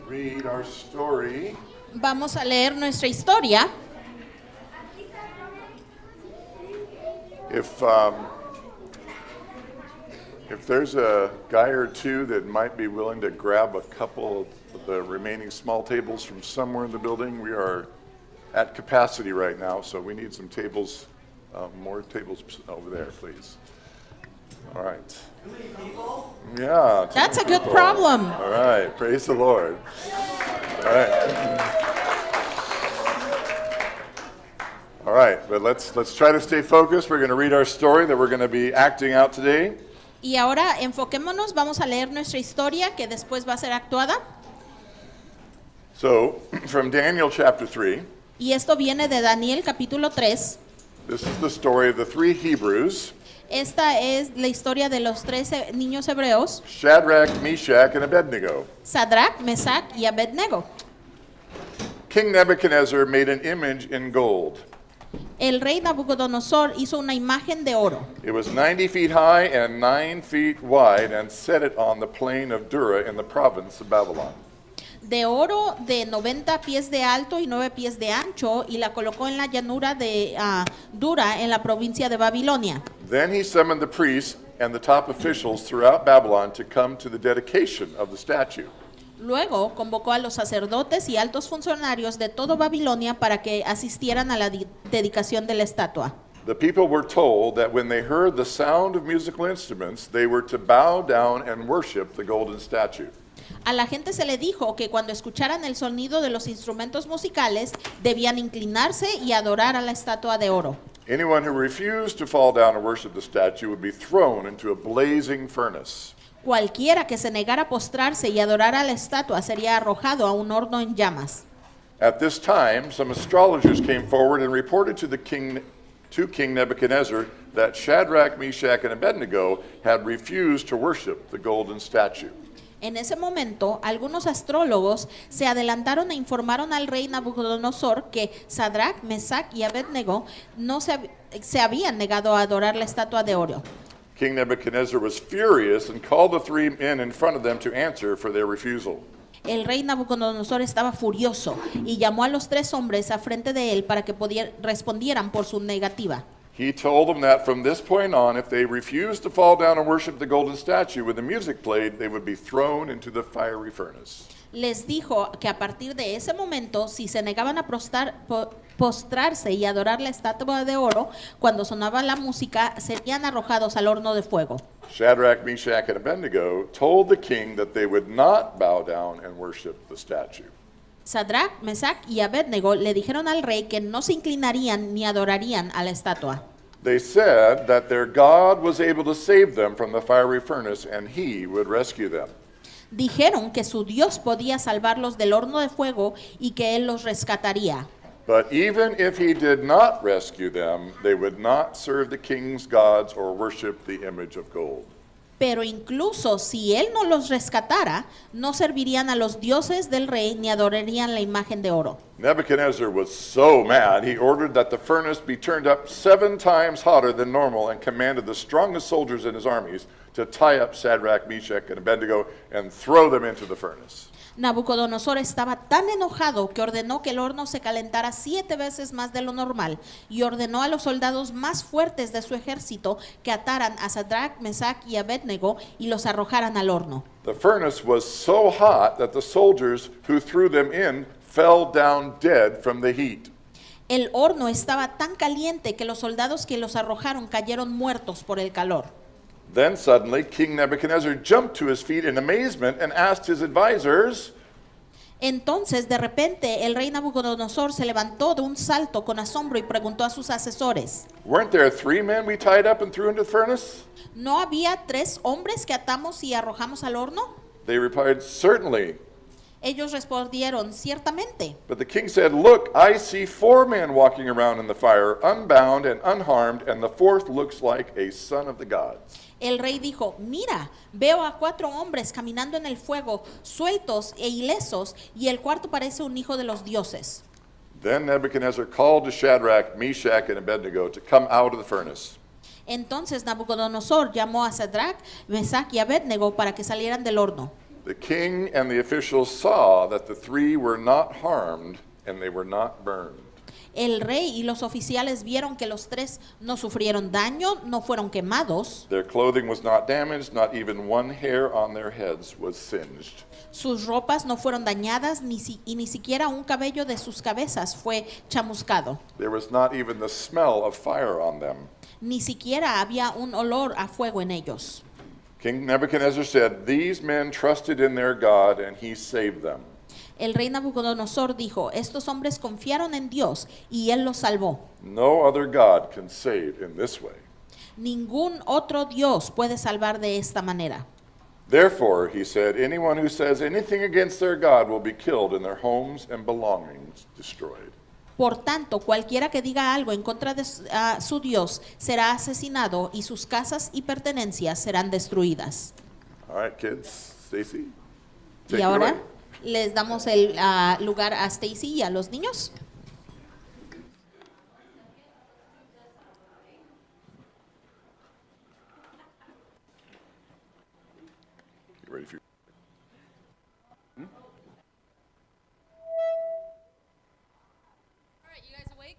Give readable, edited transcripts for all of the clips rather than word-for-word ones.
read our story. Vamos a leer nuestra historia. If there's a guy or two that might be willing to grab a couple of the remaining small tables from somewhere in the building, we are at capacity right now, so we need some tables, more tables over there, please. All right. Yeah. That's a good problem. All right. Praise the Lord. All right. All right, but let's try to stay focused. We're going to read our story that we're going to be acting out today. Y ahora enfoquémonos, vamos a leer nuestra historia que después va a ser actuada. So, from Daniel chapter 3, Y esto viene de Daniel capítulo 3. this is the story of the three Hebrews, Esta es la historia de los 13 niños hebreos, Shadrach, Meshach, and Abednego. Shadrach, Meshach y Abednego. King Nebuchadnezzar made an image in gold. El rey Nabucodonosor hizo una imagen de oro. It was 90 feet high and 9 feet wide, and set it on the plain of Dura in the province of Babylon. De oro de 90 pies de alto y 9 pies de ancho, y la colocó en la llanura de Dura en la provincia de Babilonia. Then he summoned the priests and the top officials throughout Babylon to come to the dedication of the statue. Luego convocó a los sacerdotes y altos funcionarios de todo Babilonia para que asistieran a la dedicación de la estatua. The people were told that when they heard the sound of musical instruments, they were to bow down and worship the golden statue. A la gente se le dijo que cuando escucharan el sonido de los instrumentos musicales debían inclinarse y adorar a la estatua de oro. Anyone who refused to fall down and worship the statue would be thrown into a blazing furnace. Cualquiera que se negara a postrarse y adorar a la estatua sería arrojado a un horno en llamas. At this time, some astrologers came forward and reported to King Nebuchadnezzar that Shadrach, Meshach, and Abednego had refused to worship the golden statue. En ese momento, algunos astrólogos se adelantaron e informaron al rey Nabucodonosor que Shadrach, Meshach y Abednego no se habían negado a adorar la estatua de oro. King Nebuchadnezzar was furious and called the three men in front of them to answer for their refusal. El rey Nabucodonosor estaba furioso y llamó a los 3 hombres a frente de él para que respondieran por su negativa. He told them that from this point on, if they refused to fall down and worship the golden statue with the music played, they would be thrown into the fiery furnace. Les dijo que a partir de ese momento, si se negaban a postrarse y adorar la estatua de oro, cuando sonaba la música, serían arrojados al horno de fuego. Shadrach, Meshach, and Abednego told the king that they would not bow down and worship the statue. Shadrach, Meshach y Abednego le dijeron al rey que no se inclinarían ni adorarían a la estatua. They said that their God was able to save them from the fiery furnace and he would rescue them. Dijeron que su Dios podía salvarlos del horno de fuego y que él los rescataría. But even if he did not rescue them, they would not serve the king's gods or worship the image of gold. Pero incluso si él no los rescatara, no servirían a los dioses del rey ni adorarían la imagen de oro. Nebuchadnezzar was so mad, he ordered that the furnace be turned up 7 times hotter than normal and commanded the strongest soldiers in his armies to tie up Shadrach, Meshach, and Abednego and throw them into the furnace. Nabucodonosor estaba tan enojado que ordenó que el horno se calentara 7 veces más de lo normal y ordenó a los soldados más fuertes de su ejército que ataran a Shadrach, Meshach y Abednego y los arrojaran al horno. The furnace was so hot that the soldiers who threw them in fell down dead from the heat. El horno estaba tan caliente que los soldados que los arrojaron cayeron muertos por el calor. Then suddenly King Nebuchadnezzar jumped to his feet in amazement and asked his advisors, Entonces, de repente, el rey Nabucodonosor se levantó de un salto con asombro y preguntó a sus asesores, "Weren't there 3 men we tied up and threw into the furnace?" ¿no había 3 hombres que atamos y arrojamos al horno? They replied, "Certainly." Ellos respondieron, ciertamente. But the king said, "Look, I see 4 men walking around in the fire, unbound and unharmed, and the 4th looks like a son of the gods." El rey dijo, mira, veo a 4 hombres caminando en el fuego, sueltos e ilesos, y el cuarto parece un hijo de los dioses. Then Nebuchadnezzar called to Shadrach, Meshach, and Abednego to come out of the furnace. Entonces Nabucodonosor llamó a Shadrach, Meshach y Abednego para que salieran del horno. The king and the officials saw that the three were not harmed and they were not burned. El rey y los oficiales vieron que los tres no sufrieron daño, no fueron quemados. Their clothing was not damaged, not even one hair on their heads was singed. Sus ropas no fueron dañadas y ni siquiera un cabello de sus cabezas fue chamuscado. There was not even the smell of fire on them. Ni siquiera había un olor a fuego en ellos. King Nebuchadnezzar said, "These men trusted in their God and he saved them." El rey Nabucodonosor dijo, estos hombres confiaron en Dios y él los salvó. No other God can save in this way. Ningún otro Dios puede salvar de esta manera. Therefore, he said, anyone who says anything against their God will be killed and their homes and belongings destroyed. Por tanto, cualquiera que diga algo en contra de su Dios será asesinado y sus casas y pertenencias serán destruidas. All right, kids, Stacy. Y ahora les damos el lugar a Stacy y a los niños. You ready for All right, you guys awake?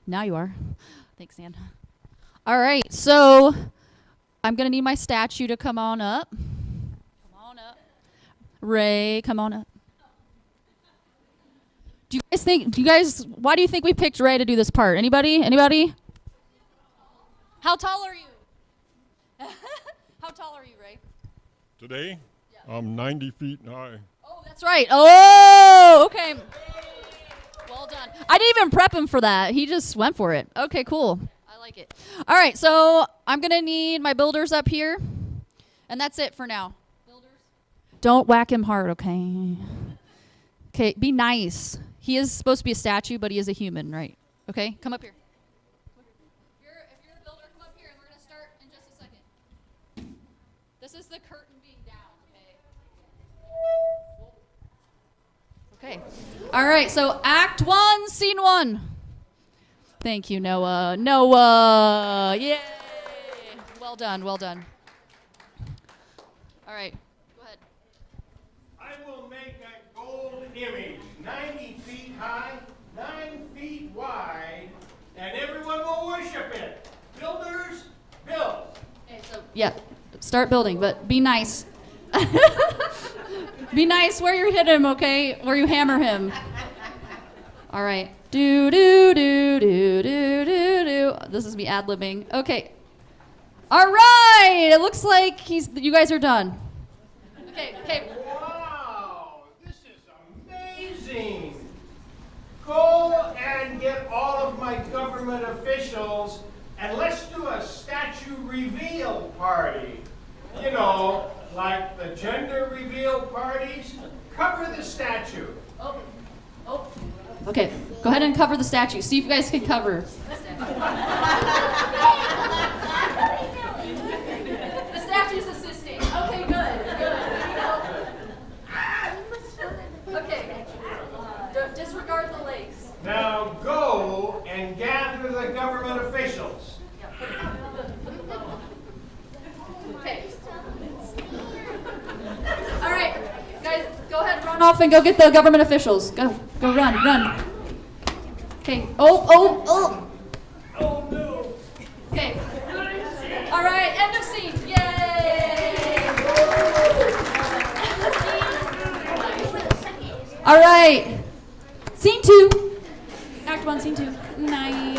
Now you are. Thanks, Dan. All right, so I'm going to need my statue to come on up. Come on up. Ray, come on up. Why do you think we picked Ray to do this part? Anybody? How tall are you? How tall are you, Ray? Today, Yeah. I'm 90 feet high. Oh, that's right. Oh, okay. Well done. I didn't even prep him for that. He just went for it. Okay, cool. I like it. All right, so I'm going to need my builders up here. And that's it for now. Builders. Don't whack him hard, okay? Okay, be nice. He is supposed to be a statue, but he is a human, right? Okay, come up here. If you're a builder, come up here, and we're going to start in just a second. This is the curtain being down, okay? Okay. All right, so Act 1, Scene 1. Thank you, Noah. Noah! Yay! Well done, well done. All right, go ahead. I will make a gold image, 90 feet high, 9 feet wide, and everyone will worship it. Builders, build. Okay, so, yeah, start building, but be nice. Be nice where you hit him, okay? Where you hammer him. All right. Do, do, do, do, do, do, do. This is me ad-libbing. Okay. All right. It looks like you guys are done. Okay. Wow, this is amazing. Go and get all of my government officials and let's do a statue reveal party. You know, like the gender reveal parties. Cover the statue. Oh. Okay, go ahead and cover the statue. See if you guys can cover. The statue's assisting. Okay, good. Okay, disregard the legs. Now go and gather the government officials. Okay. All right, guys, go ahead, run off and go get the government officials. Go, run. Okay. Oh. Oh no. Okay. All right, end of scene. Yay! All right. Scene 2. Act 1, Scene 2. Nice.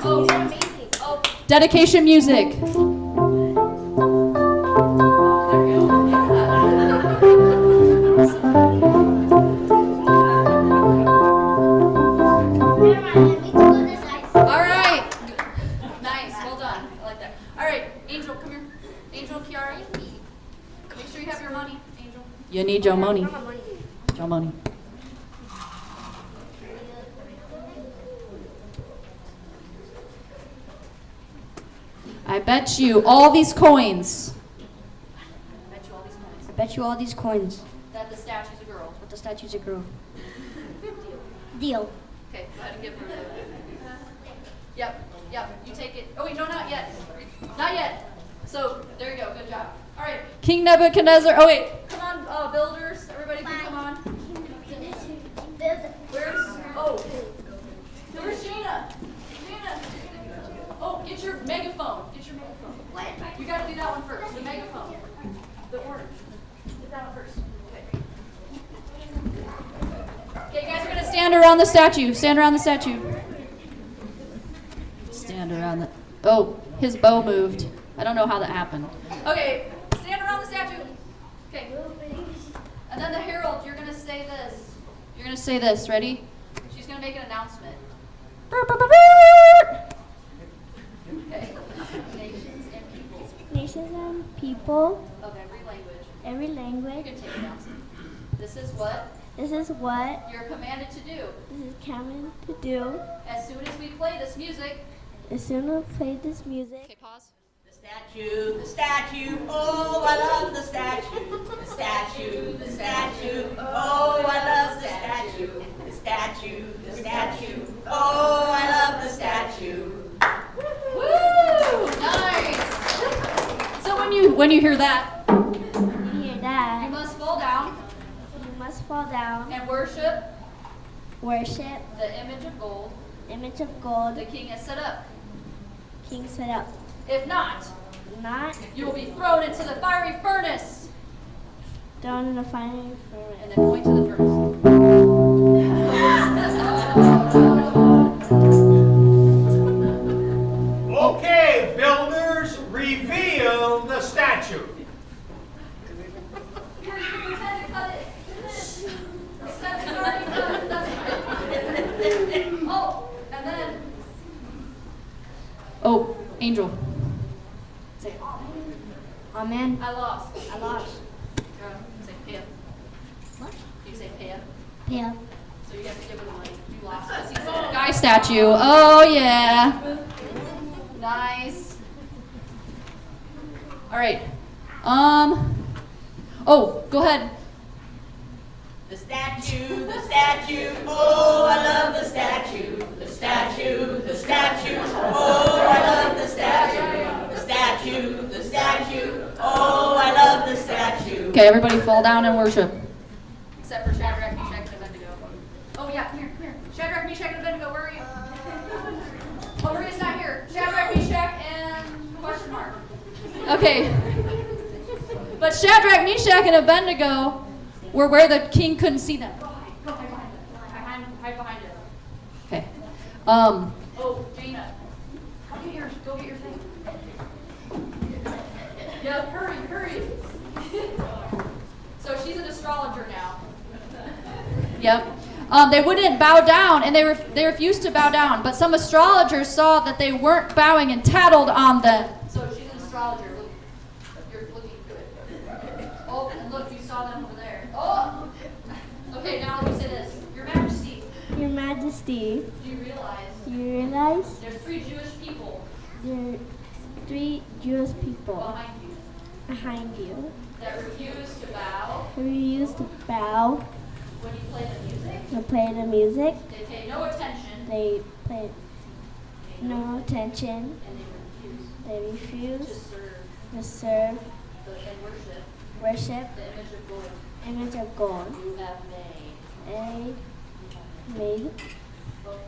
Oh. Dedication music. All right. Nice. Well done. I like that. All right. Angel, come here. Angel, Kiara. Make sure you have your money, Angel. You need your money. Your money. I bet you all these coins. I bet you all these coins. That the statue's a girl. But the statue's a girl. Deal. Okay, go ahead and give her. Yep. You take it. Oh wait, no, not yet. Not yet. So there you go. job. All right, King Nebuchadnezzar. Oh wait, come on, builders. Everybody can come on. Where's Gina? Gina. Oh, get your megaphone. You got to do that one first. The megaphone. The orange. Get that one first. Okay, you guys are gonna stand around the statue. Stand around the statue. Stand around the. Oh, his bow moved. I don't know how that happened. Okay, stand around the statue. Okay. And then the herald, you're gonna say this. You're gonna say this. Ready? She's gonna make an announcement. Okay. Nations and people Of every You language. can take it down. This is what This is what you're commanded to do. this is coming to do. As soon as we play this music. As soon as we play this music. Okay, pause. The statue, oh, I love the statue. The statue, oh, I love the statue. The statue, oh, I love the statue. Woo! Nice. So when you hear that, You hear you that? must fall down You must fall down, and worship worship the image of gold image of gold the king has set up. King set up. If not, Not you will be thrown into the fiery furnace. thrown in the fire And furnace. then point to the furnace. Okay, builders, reveal the statue. Oh, and then. Oh, angel. Say Amen. I lost. I lost. Say Pia. What? You say Pia. Yeah. So you have to give her the money. You lost. I see some guy statue. Oh yeah. Nice. All right. Oh, go ahead. The statue, oh, I love the statue. The statue, oh, I love the statue. The statue, oh, I love the statue. Okay, everybody fall down and worship. Except for Shadrach, Meshach, and Abednego. Oh yeah, come here. Shadrach, Meshach, and Abednego, where are you? Oh, Maria's not here. Shadrach, Meshach, and question mark. Okay. But Shadrach, Meshach, and Abednego were where the king couldn't see them. Go hide behind them. Hide behind it. Okay. Oh, Jaina. Come here. Go get your thing. Yeah, hurry. So she's an astrologer now. Yep. They wouldn't bow down, and they refused to bow down. But some astrologers saw that they weren't bowing and tattled on them. So she's an astrologer. Look, you're looking good. Oh, and look, you saw them over there. Oh. Okay, now let me say this. Your Majesty, Your Majesty, do you realize you realize there's 3 Jewish people there are 3 Jewish people behind you behind you that refuse to bow who used to bow when you play the music? to play the music. They pay no attention, They pay no attention. and they They refuse refuse to serve to serve, and worship worship the image of gold image of gold you have made. they made. Well,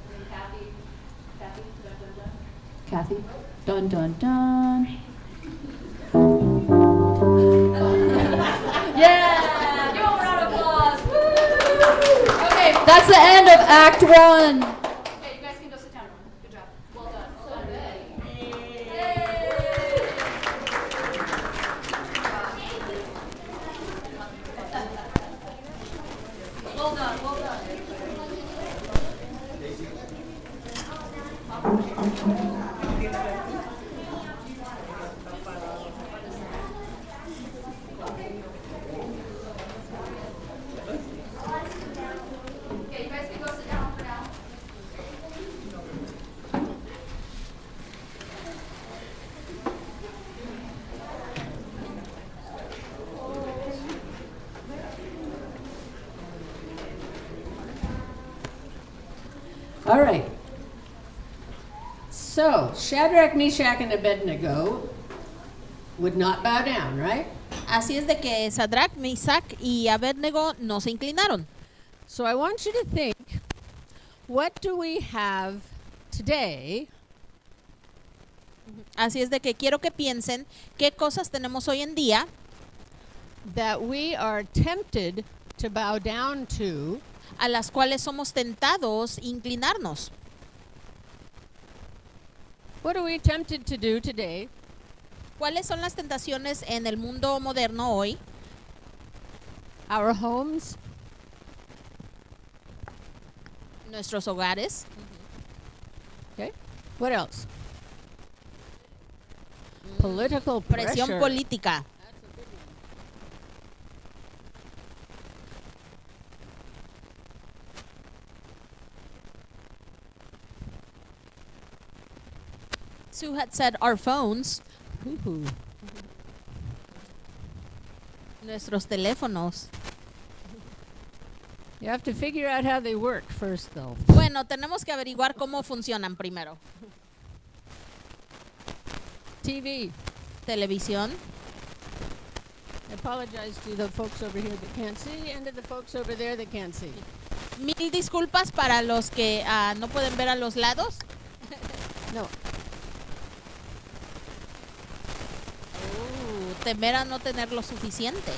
Kathy, dun dun dun. Yeah! Give 'em a round of applause. Woo! Okay, that's the end of Act 1. Okay, you guys can go sit down. Good job. Well done. Well done. Yay! Well done. Well done. Okay, you guys can go sit down for now. All right. So, Shadrach, Meshach, and Abednego would not bow down, right? Así es de que Shadrach, Meshach y Abednego no se inclinaron. So I want you to think, what do we have today Así es de que quiero que piensen qué cosas tenemos hoy en día that we are tempted to bow down to a las cuales somos tentados inclinarnos? What are we tempted to do today ¿Cuáles son las tentaciones en el mundo moderno hoy? our homes, Nuestros hogares. okay? What else? Political Presión pressure. política. Sue had said our phones, Ooh. nuestros teléfonos. You have to figure out how they work first, though. Bueno, tenemos que averiguar cómo funcionan primero. TV. Televisión. I apologize to the folks over here that can't see and to the folks over there that can't see. Mil disculpas para los que no pueden ver a los lados. No. Temer a no tener lo suficiente.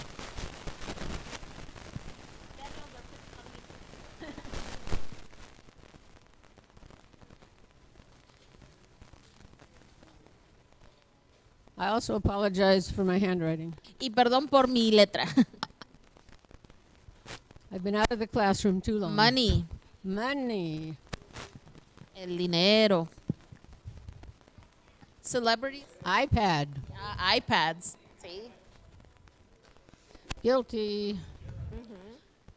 I also apologize for my handwriting. Y perdón por mi letra. I've been out of the classroom too long. Money, Money. el dinero. Celebrities, iPad. iPads. Sí. Guilty.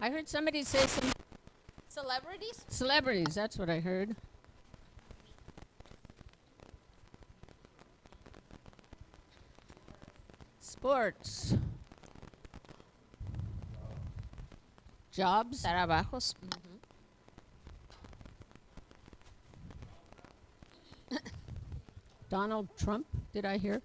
I heard somebody say some Celebrities? celebrities. That's what I heard. Sports. Jobs. Trabajos. Donald Trump, did I hear?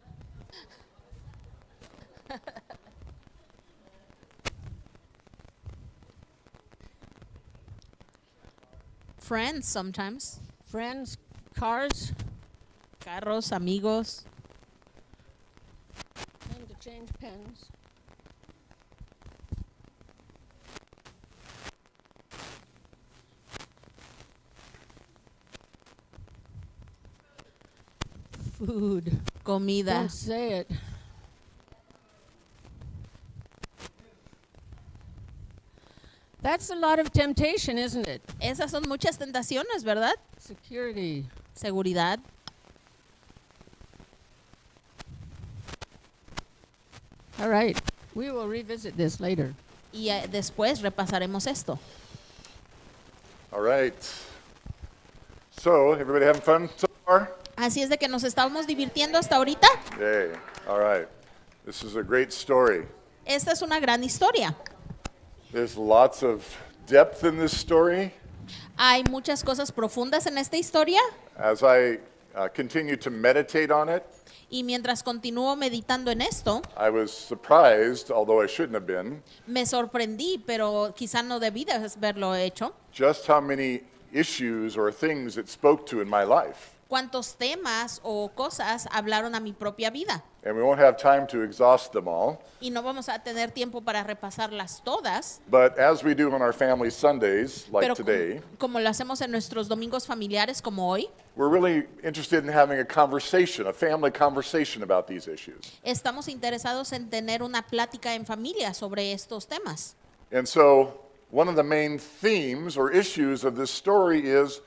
Friends sometimes. Friends, cars, Carros, amigos. and to change pens. Food. Comida. Don't say it. That's a lot of temptation, isn't it? Esas son muchas tentaciones, ¿verdad? Security. Seguridad. All right. We will revisit this later. Y después repasaremos esto. All right. So, everybody having fun so far? Así es de que nos estábamos divirtiendo hasta ahorita. Yay. All right. This is a great story. Esta es una gran historia. There's lots of depth in this story. Hay muchas cosas profundas en esta historia As I continue to meditate on it, y mientras continúo meditando en esto, I was surprised, although I shouldn't have been, me sorprendí, pero quizá no debí de haberlo hecho, just how many issues or things it spoke to in my life. cuántos temas o cosas hablaron a mi propia vida. And we won't have time to exhaust them all. Y no vamos a tener tiempo para repasarlas todas, But as we do on our family Sundays, like pero today, como lo hacemos en nuestros domingos familiares como hoy, we're really interested in having a conversation, a family conversation about these issues. estamos interesados en tener una plática en familia sobre estos temas. And so, one of the main themes or issues of this story is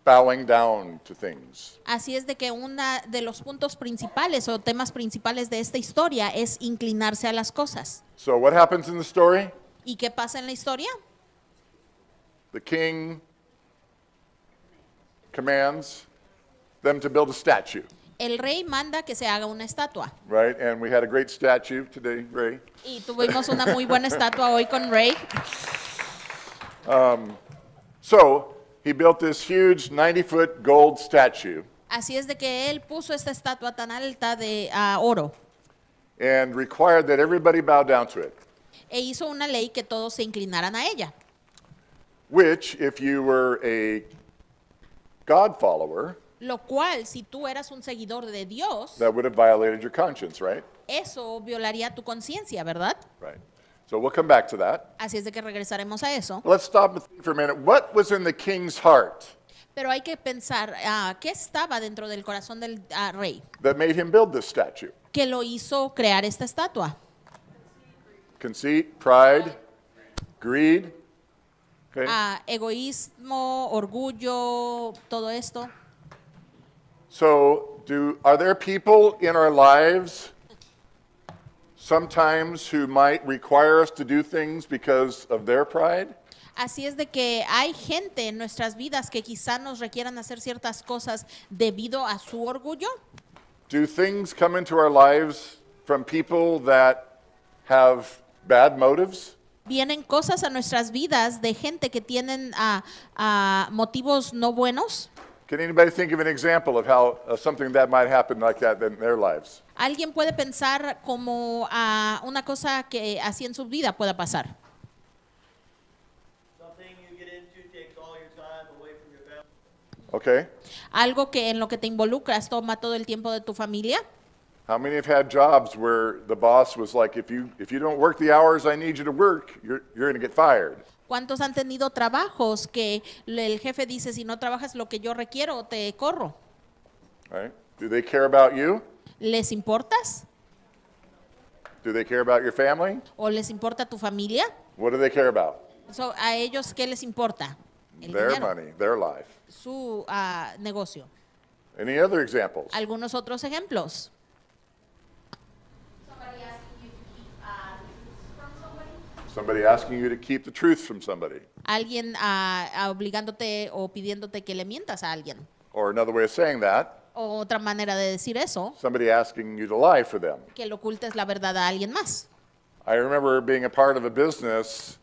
bowing down to things. Así es de que uno de los puntos principales o temas principales de esta historia es inclinarse a las cosas. So, what happens in the story? ¿Y qué pasa en la historia? The king commands them to build a statue, El rey manda que se haga una estatua. right? And we had a great statue today, Ray. Y tuvimos una muy buena estatua hoy con Ray. So, he built this huge 90-foot gold statue, Así es de que él puso esta estatua tan alta de oro. and required that everybody bow down to it. E hizo una ley que todos se inclinaran a ella. Which, if you were a God follower, Lo cual, si tú eras un seguidor de Dios, that would have violated your conscience, right? eso violaría tu conciencia, ¿verdad? Right. So we'll come back to that. Así es de que regresaremos a eso. Let's stop and think for a minute. What was in the king's heart Pero hay que pensar, ¿qué estaba dentro del corazón del rey? that made him build this statue? Que lo hizo crear esta estatua. Conceit, pride, greed. Okay. Egoísmo, orgullo, todo esto. So, are there people in our lives sometimes who might require us to do things because of their pride? Así es de que hay gente en nuestras vidas que quizá nos requieran hacer ciertas cosas debido a su orgullo. Do things come into our lives from people that have bad motives? Vienen cosas a nuestras vidas de gente que tienen motivos no buenos. Can anybody think of an example of how something that might happen like that in their lives? Alguien puede pensar como una cosa que así en su vida pueda pasar. Something you get into takes all your time away from your family. Okay. Algo que en lo que te involucras toma todo el tiempo de tu familia. How many have had jobs where the boss was like, if you don't work the hours I need you to work, you're going to get fired? ¿Cuántos han tenido trabajos que el jefe dice, si no trabajas lo que yo requiero, te corro? Right? Do they care about you? ¿Les importas? Do they care about your family? ¿O les importa tu familia? What do they care about? ¿A ellos qué les importa? El Their dinero, money, their life. su negocio. Any other examples? Algunos otros ejemplos. Somebody asking you to keep the truth from somebody. Alguien obligándote o pidiéndote que le mientas a alguien. Or another way of saying that, O otra manera de decir eso, somebody asking you to lie for them. que le ocultes la verdad a alguien más. I remember being a part of a business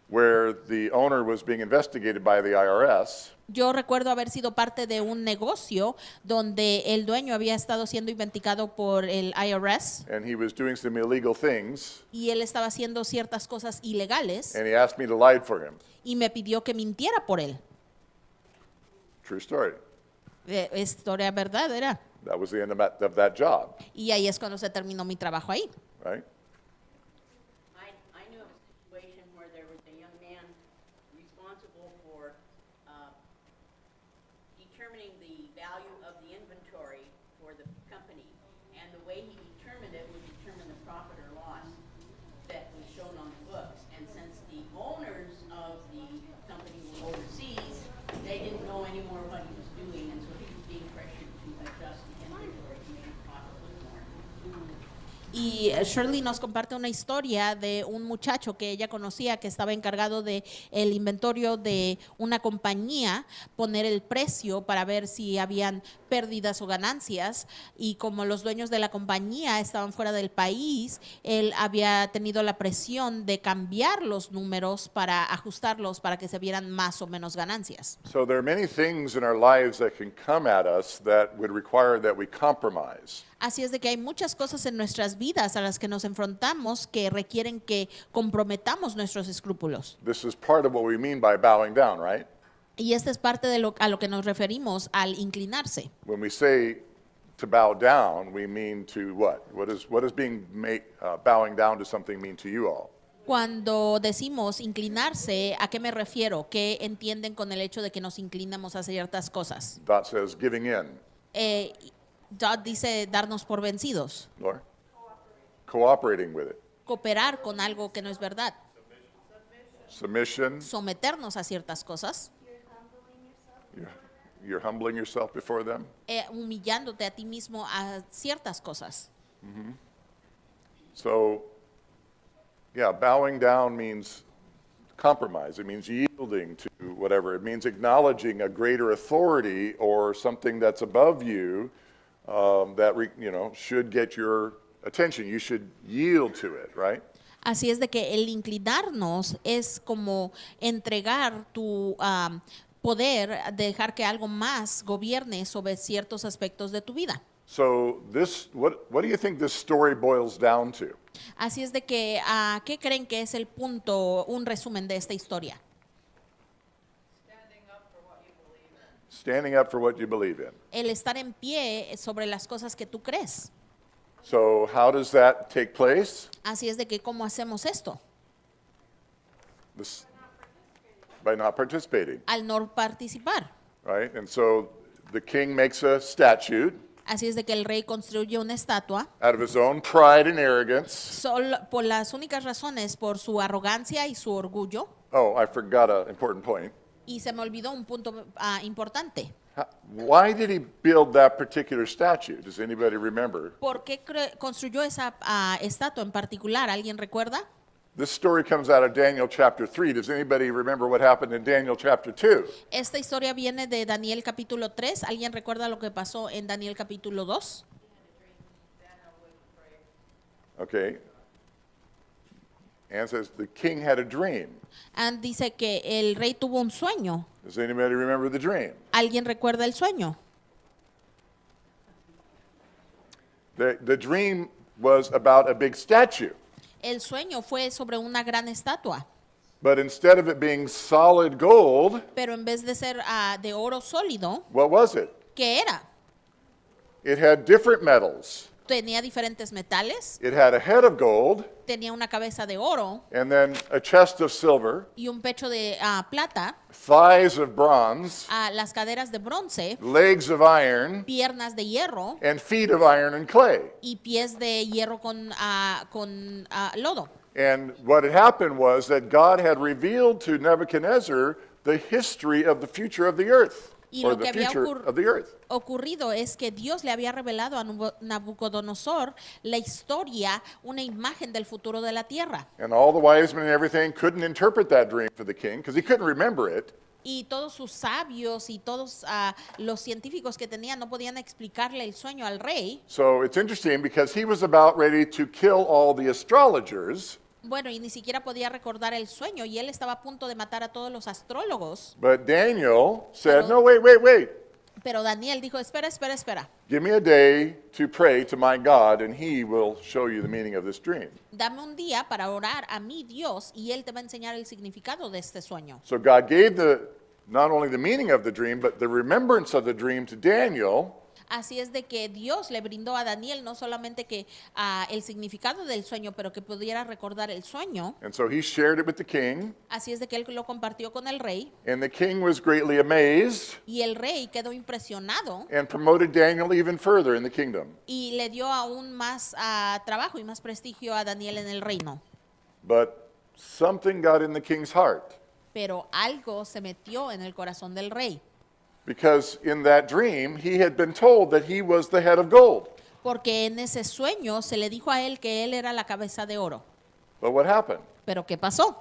where the owner was being investigated by the IRS. Yo recuerdo haber sido parte de un negocio donde el dueño había estado siendo investigado por el IRS And he was doing some illegal things, y él estaba haciendo ciertas cosas ilegales and he asked me to lie for him. y me pidió que mintiera por él. True story. Historia verdadera. That was the end of that job, Y ahí es cuando se terminó mi trabajo ahí. right? I knew of a situation where there was a young man responsible for determining the value of the inventory for the company. And the way he determined it would determine the profit or loss that was shown on the books. And since the owners of the company were overseas, they didn't know anymore what he was doing, and so he was being pressured to adjust the inventory to make the profit look more. Y Shirley nos comparte una historia de un muchacho que ella conocía que estaba encargado de el inventario de una compañía, poner el precio para ver si habían pérdidas o ganancias, y como los dueños de la compañía estaban fuera del país, él había tenido la presión de cambiar los números para ajustarlos para que se vieran más o menos ganancias. So there are many things in our lives that can come at us that would require that we compromise. Así es de que hay muchas cosas en nuestras vidas a las que nos enfrentamos que requieren que comprometamos nuestros escrúpulos. This is part of what we mean by bowing down, right? Y esta es parte de a lo que nos referimos al inclinarse. When we say to bow down, we mean to what? What is being bowing down to something mean to you all? Cuando decimos inclinarse, ¿a qué me refiero? ¿Qué entienden con el hecho de que nos inclinamos a ciertas cosas? Dot says giving in. Dodd dice darnos por vencidos, Laura? Cooperating with it. cooperar con algo que no es verdad, Submission. someternos a ciertas cosas, You're humbling yourself before them. humillándote a ti mismo a ciertas cosas. So, yeah, bowing down means compromise. It means yielding to whatever. It means acknowledging a greater authority or something that's above you that should get your attention. You should yield to it, right? Así es de que el inclinarnos es como entregar tu poder, dejar que algo más gobierne sobre ciertos aspectos de tu vida. So what do you think this story boils down to? Así es de que, ¿qué creen que es el punto, un resumen de esta historia? Standing up for what you believe in. El estar en pie sobre las cosas que tú crees. So how does that take place? Así es de que, ¿cómo hacemos esto? By not participating, Al no participar. right? And so the king makes a statute Así es de que el rey construye una estatua out of his own pride and arrogance. solo por las únicas razones, por su arrogancia y su orgullo. Oh, I forgot an important point. Y se me olvidó un punto importante. Why did he build that particular statue? Does anybody remember? ¿Por qué construyó esa estatua en particular? ¿Alguien recuerda? This story comes out of Daniel chapter 3. Does anybody remember what happened in Daniel chapter 2? Esta historia viene de Daniel capítulo 3. ¿Alguien recuerda lo que pasó en Daniel capítulo 2? Okay. Anne says the king had a dream. Anne dice que el rey tuvo un sueño. Does anybody remember the dream? ¿Alguien recuerda el sueño? The dream was about a big statue. El sueño fue sobre una gran estatua, But instead of it being solid gold, pero en vez de ser de oro sólido, what was it? ¿qué era? It had different metals. Tenía diferentes metales, It had a head of gold, tenía una cabeza de oro and then a chest of silver, y un pecho de plata, thighs of bronze, las caderas de bronce, legs of iron, piernas de hierro and feet of iron and clay. y pies de hierro con lodo. And what had happened was that God had revealed to Nebuchadnezzar the history of the future of the earth, Y or lo the que había future of the earth. ocurrido es que Dios le había revelado a Nabucodonosor la historia, una imagen del futuro de la tierra. And all the wise men and everything couldn't interpret that dream for the king because he couldn't remember it. Y todos sus sabios y todos los científicos que tenían no podían explicarle el sueño al rey. So it's interesting because he was about ready to kill all the astrologers, Bueno, y ni siquiera podía recordar el sueño y él estaba a punto de matar a todos los astrólogos. but Daniel said, Pero- no, wait. Pero Daniel dijo, espera. Give me a day to pray to my God and he will show you the meaning of this dream. Dame un día para orar a mi Dios y él te va a enseñar el significado de este sueño. So God gave not only the meaning of the dream, but the remembrance of the dream to Daniel. Así es de que Dios le brindó a Daniel no solamente que el significado del sueño, pero que pudiera recordar el sueño. And so he shared it with the king, Así es de que él lo compartió con el rey and the king was greatly amazed y el rey quedó impresionado and promoted Daniel even further in the kingdom. y le dio aún más trabajo y más prestigio a Daniel en el reino. But something got in the king's heart, Pero algo se metió en el corazón del rey, because in that dream he had been told that he was the head of gold. porque en ese sueño se le dijo a él que él era la cabeza de oro. But what happened? Pero ¿qué pasó?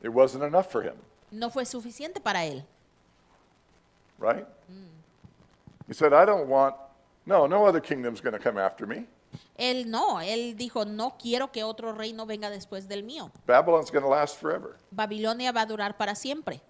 It wasn't enough for him, No fue suficiente para él. right? He said, I don't want, no other kingdom's going to come after me. Él dijo, no quiero que otro reino venga después del mío. Babylon's going to last forever. Babilonia va a durar para siempre.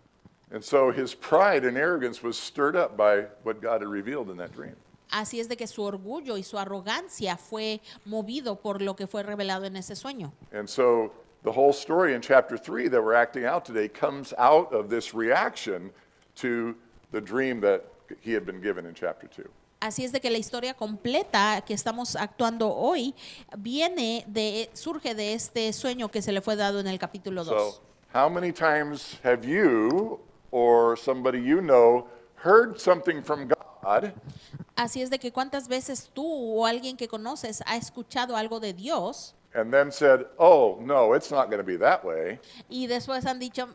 And so his pride and arrogance was stirred up by what God had revealed in that dream. Así es de que su orgullo y su arrogancia fue movido por lo que fue revelado en ese sueño. And so the whole story in chapter 3 that we're acting out today comes out of this reaction to the dream that he had been given in chapter 2. Así es de que la historia completa que estamos actuando hoy surge de este sueño que se le fue dado en el capítulo 2. So how many times have you or somebody you know heard something from God Así es de que cuántas veces tú o alguien que conoces ha escuchado algo de Dios and then said, oh, no, it's not going to be that way. y después han dicho,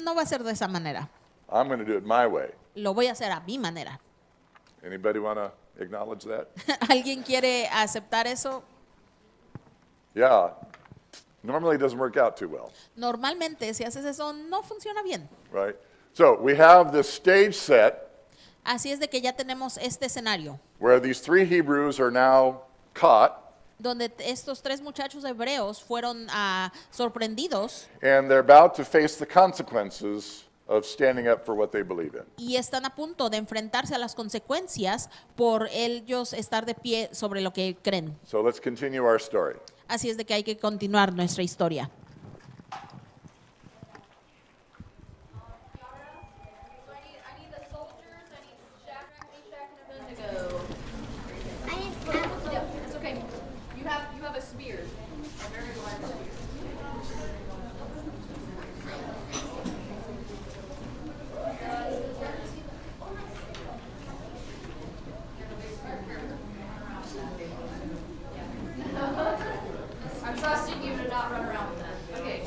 no va a ser de esa manera, I'm going to do it my way. lo voy a hacer a mi manera. Anybody want to acknowledge that? ¿Alguien quiere aceptar eso? Yeah. Normally it doesn't work out too well, Normalmente si haces eso no funciona bien. right? So we have this stage set Así es de que ya tenemos este escenario where these three Hebrews are now caught donde estos tres muchachos hebreos fueron sorprendidos and they're about to face the consequences of standing up for what they believe in. Y están a punto de enfrentarse a las consecuencias por ellos estar de pie sobre lo que creen. So let's continue our story. Así es de que hay que continuar nuestra historia. I need the soldiers. I need Shadrach, Meshach, and Abednego. I need Yep, it's okay. You have a spear, a very large spear. I'm trusting you to not run around with that. Okay.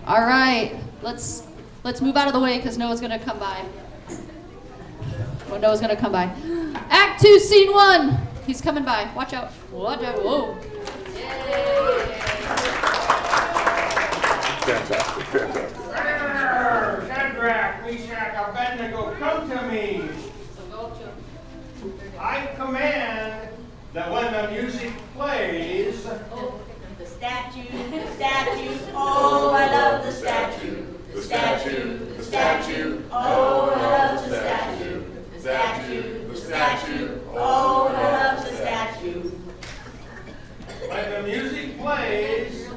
All right, let's move out of the way because Noah's gonna come by. Noah's gonna come by. Act 2, Scene 1. He's coming by. Watch out. Watch out. Whoa. Fantastic, fantastic. Shadrach, Meshach, Abednego, come to me. I command that when the music plays, The statue, oh, I love the statue. The statue, oh, I love the statue. The statue, oh, I love the statue. when the music plays,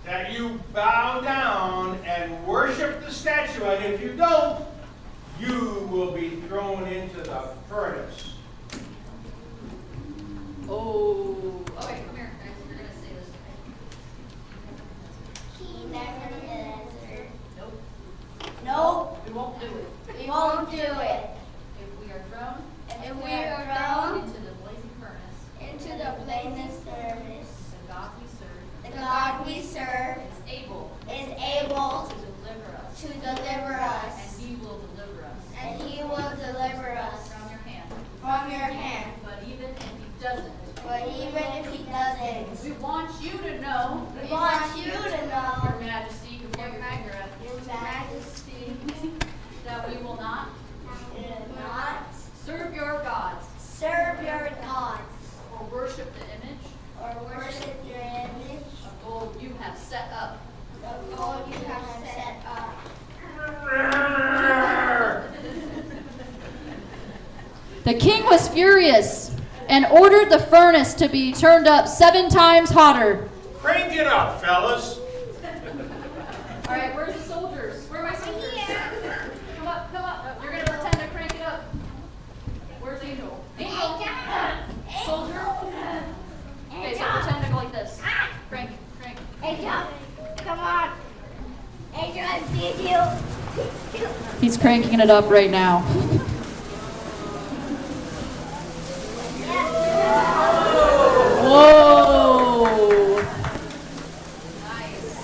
that you bow down and worship the statue, and if you don't, you will be thrown into the furnace. Oh. Okay, come here, guys. You're gonna say this. He never did. Nope. Nope, We won't do it. we won't do it. If we are thrown If we are thrown into the blazing furnace, into the blazing service, the God we serve the God we serve is is able to deliver us, to deliver us, and He will deliver us and He will deliver us from your hand. from your hand. But even if He doesn't, But even if He doesn't, we want you to know, we want you to Your know, Majesty, before your finger, Your Majesty, that we will not do not serve your gods serve your gods or worship the image or worship your image of gold you have set up. of gold you have set up. The king was furious and ordered the furnace to be turned up 7 times hotter. Crank it up, fellas. All right, where's the soldiers? Where are my soldiers? Come up, come up. You're going to pretend to crank it up. Where's Angel? Angel! Soldier? Okay, so pretend to go like this. Crank, crank. Angel, come on. Angel, I see you. He's cranking it up right now. Whoa! Nice.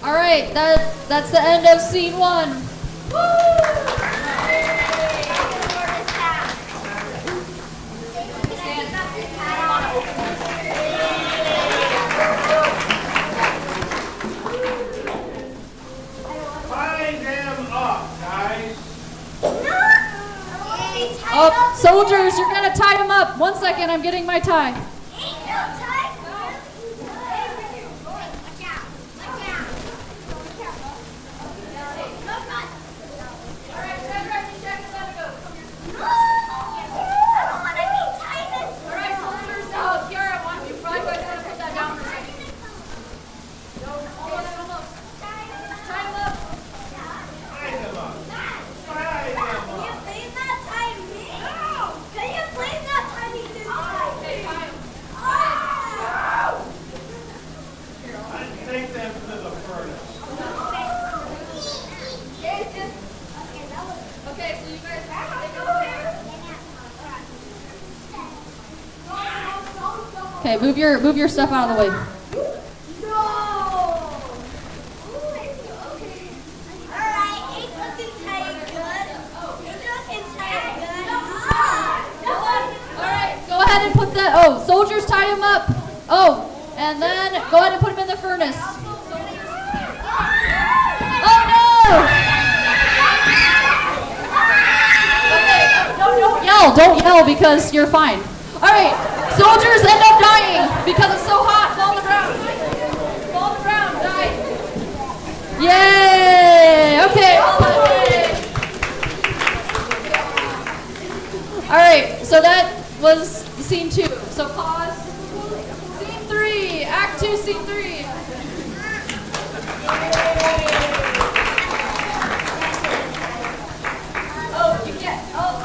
All right, that's the end of scene 1. Tie them up, guys. Oh, soldiers, you're gonna tie him up. 1 second, I'm getting my tie. Take them to the furnace. Okay, so you guys take over here. Okay, move your stuff out of the way. Go ahead and put that. Oh, soldiers, tie him up. Oh, and then go ahead and put him in the furnace. Oh no! Okay, don't yell because you're fine. All right, soldiers end up dying because it's so hot. Fall on the ground. Fall on the ground. Die. Yay! Okay. All right. So that was scene 2. So pause. Scene 3. Act 2. Scene 3. Oh, you can't. Oh,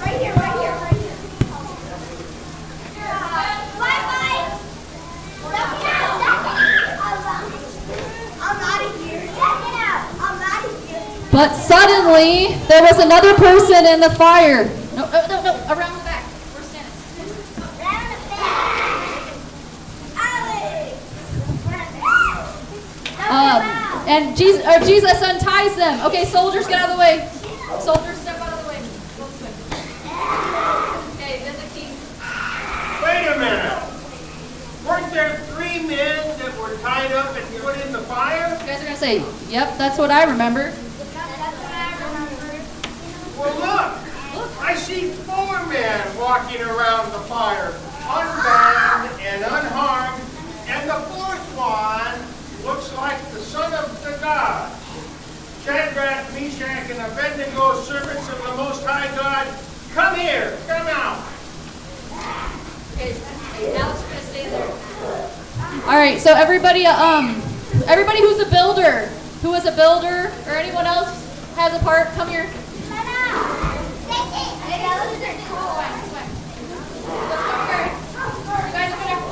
Right here. Bye. I'm out of here. I'm out of here. But suddenly, there was another person in the fire. No, around the back. We're standing. Round the back. Alex. And Jesus unties them. Okay, soldiers, get out of the way. Soldiers, step out of the way. Go this way. Okay, then the king. Wait a minute. Weren't there 3 men that were tied up and put in the fire? You guys are going to say, yep, that's what I remember. Well, look. I see 4 men walking around the fire, unbound and unharmed, and the 4th one looks like the son of the God. Shadrach, Meshach, and Abednego, servants of the Most High God, come here, come out. Okay, Alex is going to stay there. All right, so everybody who's a builder, who is a builder, or anyone else has a part, come here.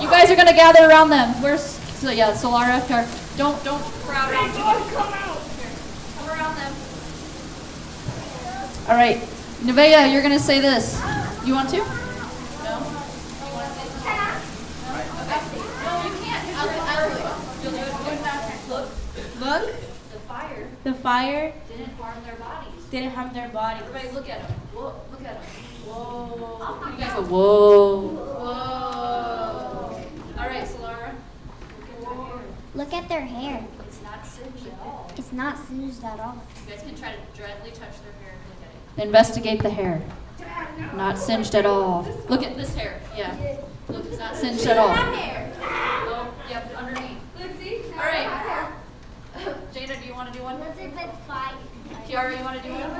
You guys are gonna gather around them. Where's Solara? Don't crowd around too much. Come around them. All right, Nevaeh, you're gonna say this. You want to? No. You want to say something? Okay. No, you can't. I'll do it. You'll do it. Look. The fire Didn't harm their bodies. didn't harm their bodies. Everybody, look at them. Look at them. Whoa. You guys go. Whoa. All right, Solara. Look at their hair. It's not singed at all. It's not singed at all. You guys can try to gently touch their hair and look at it. Investigate the hair. Not singed at all. Look at this hair. Yeah. Look, it's not singed at all. Oh, yep, underneath. All right. Jada, do you want to do one? Kiara, you want to do one?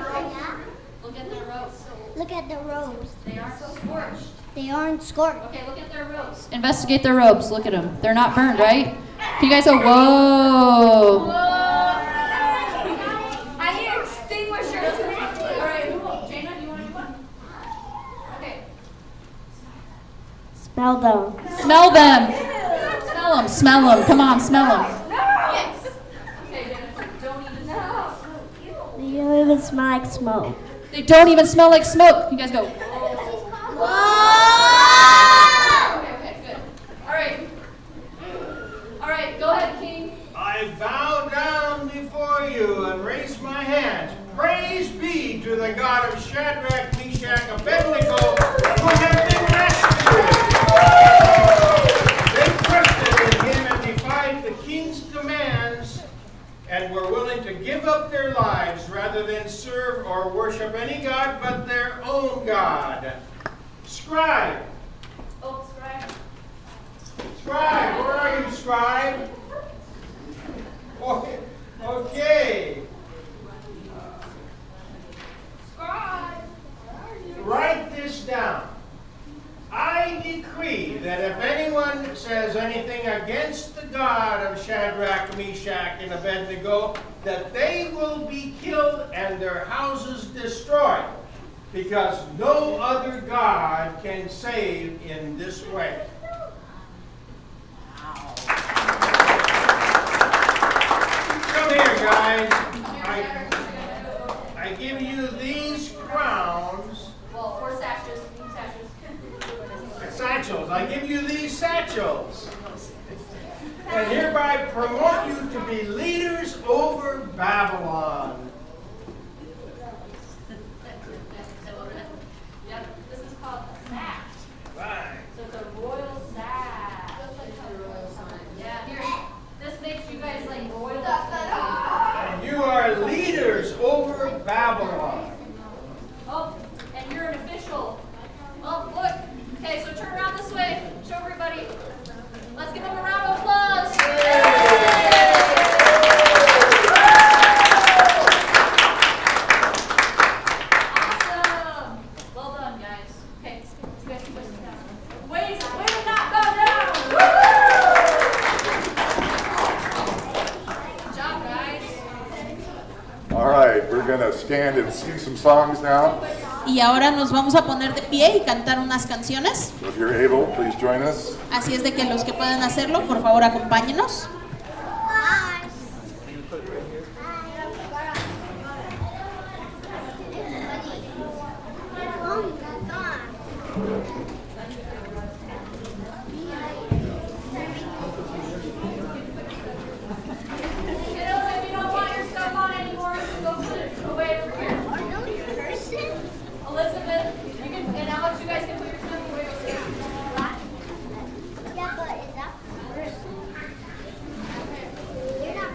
Look at their robes. Look at the robes. They aren't so scorched. They aren't scorched. Okay, look at their robes. Investigate their robes. Look at them. They're not burned, right? Can you guys go, whoa? I need an extinguisher. All right, Jana, do you want to do one? Okay. Smell them. Smell them. Smell them. Smell them. Come on, smell them. Yes. Okay, Jana, don't even smell. They don't even smell like smoke. They don't even smell like smoke. You guys go. Okay, good. All right, go ahead, King. I bow down before you and raise my hands. Praise be to the God of Shadrach, Meshach, Abednego, who have been rescued. They trusted in him and defied the king's commands and were willing to give up their lives rather than serve or worship any god but their own God. Scribe. Oh, scribe. Scribe, where are you, scribe? Okay. Scribe. Write this down. I decree that if anyone says anything against the God of Shadrach, Meshach, and Abednego, that they will be killed and their houses destroyed, because no other God can save in this way. Come here, guys. I give you these crowns. Well, 4 sashes. Satchels. I give you these satchels. And hereby promote you to be leaders over Babylon. Yep, this is called a sash. Right. So it's a royal sash. Yeah, here. This makes you guys like royal. And you are leaders over Babylon. Oh, and you're an official. Oh, look. Okay, so turn around this way. Show everybody. Let's give them a round of applause. Yay! stand and sing some songs now. Y ahora nos vamos a poner de pie y cantar unas canciones. So if you're able, please join us. Así es de que los que puedan hacerlo, por favor, acompáñenos. Elizabeth, you can, and Alex, you guys can put your stuff away over there. Yeah, but is that person? You're not.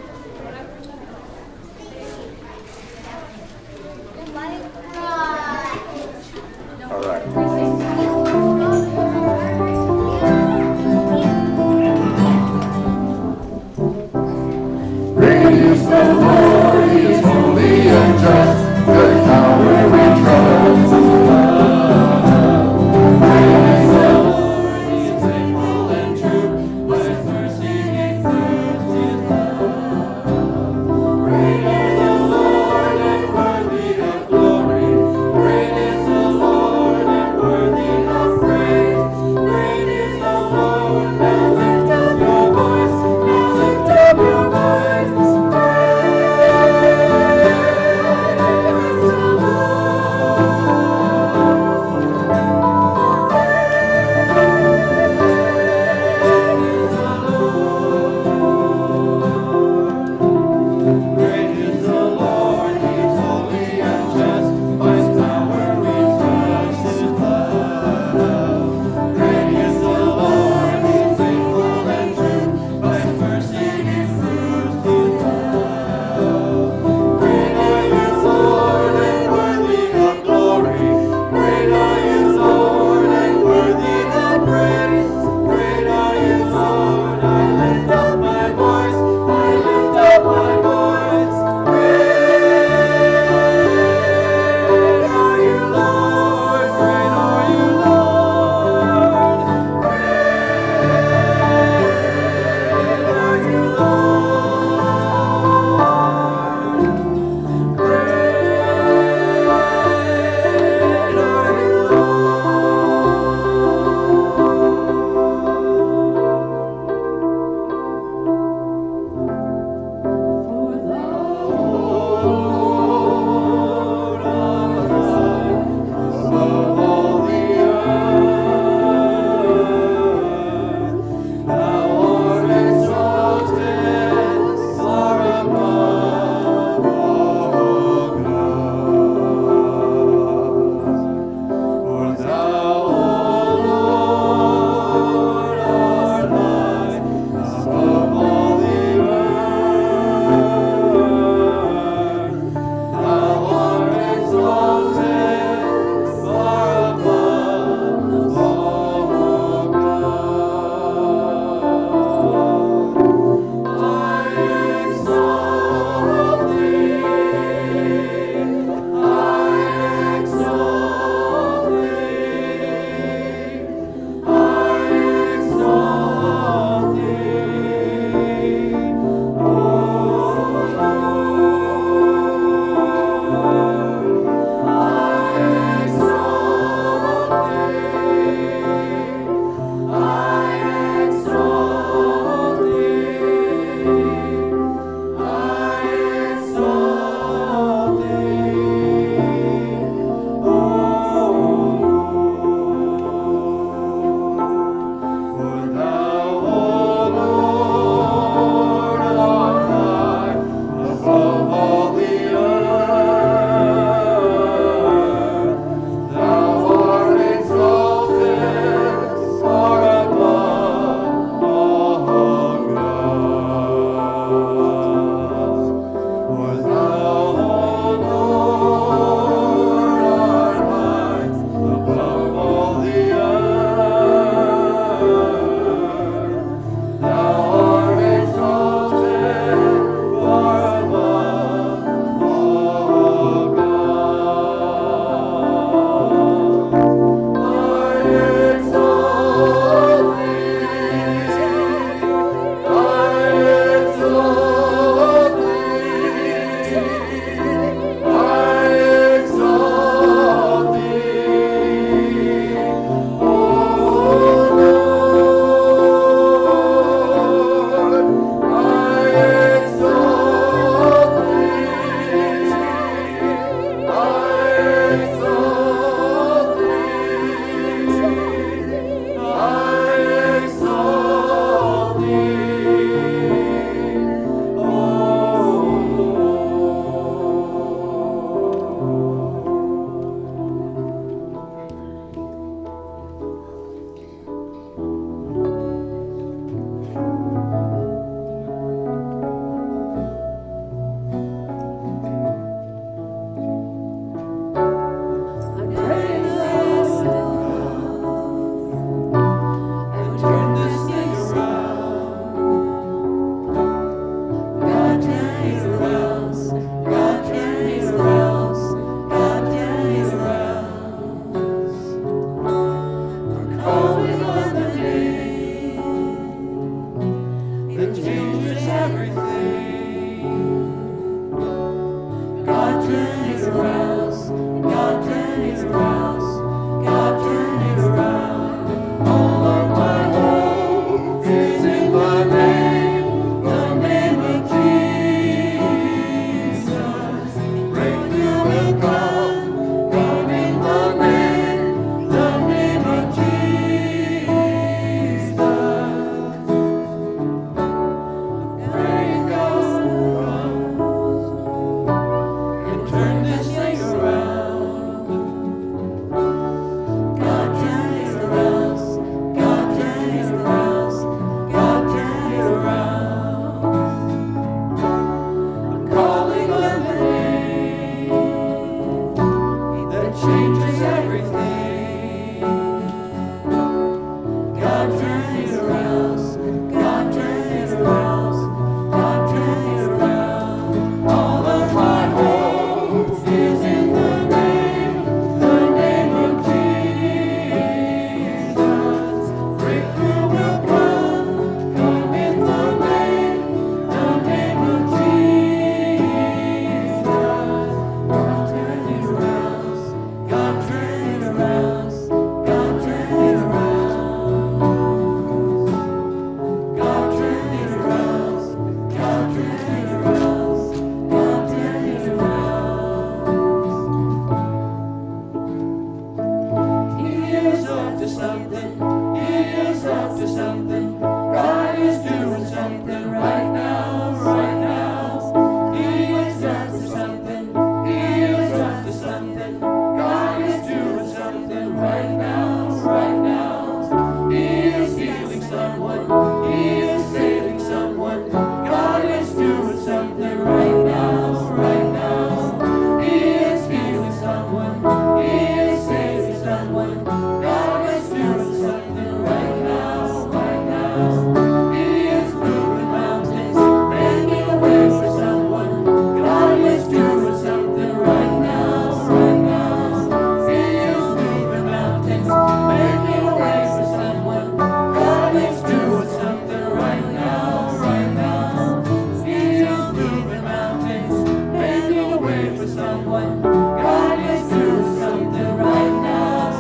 Then why? All right. to something. He is up to something. God is doing something right now, right now. He is up to something. He is up to something. God is doing something right now, right now. He is healing someone. He is saving someone. God is doing something right now, right now. He is healing someone. He is saving someone. God is doing something right now, right now. He is moving mountains, making a way for someone. God is doing something right now, right now. He is moving mountains, making a way for someone. God is doing something right now, right now. He is moving mountains, making a way for someone. God is doing something right now.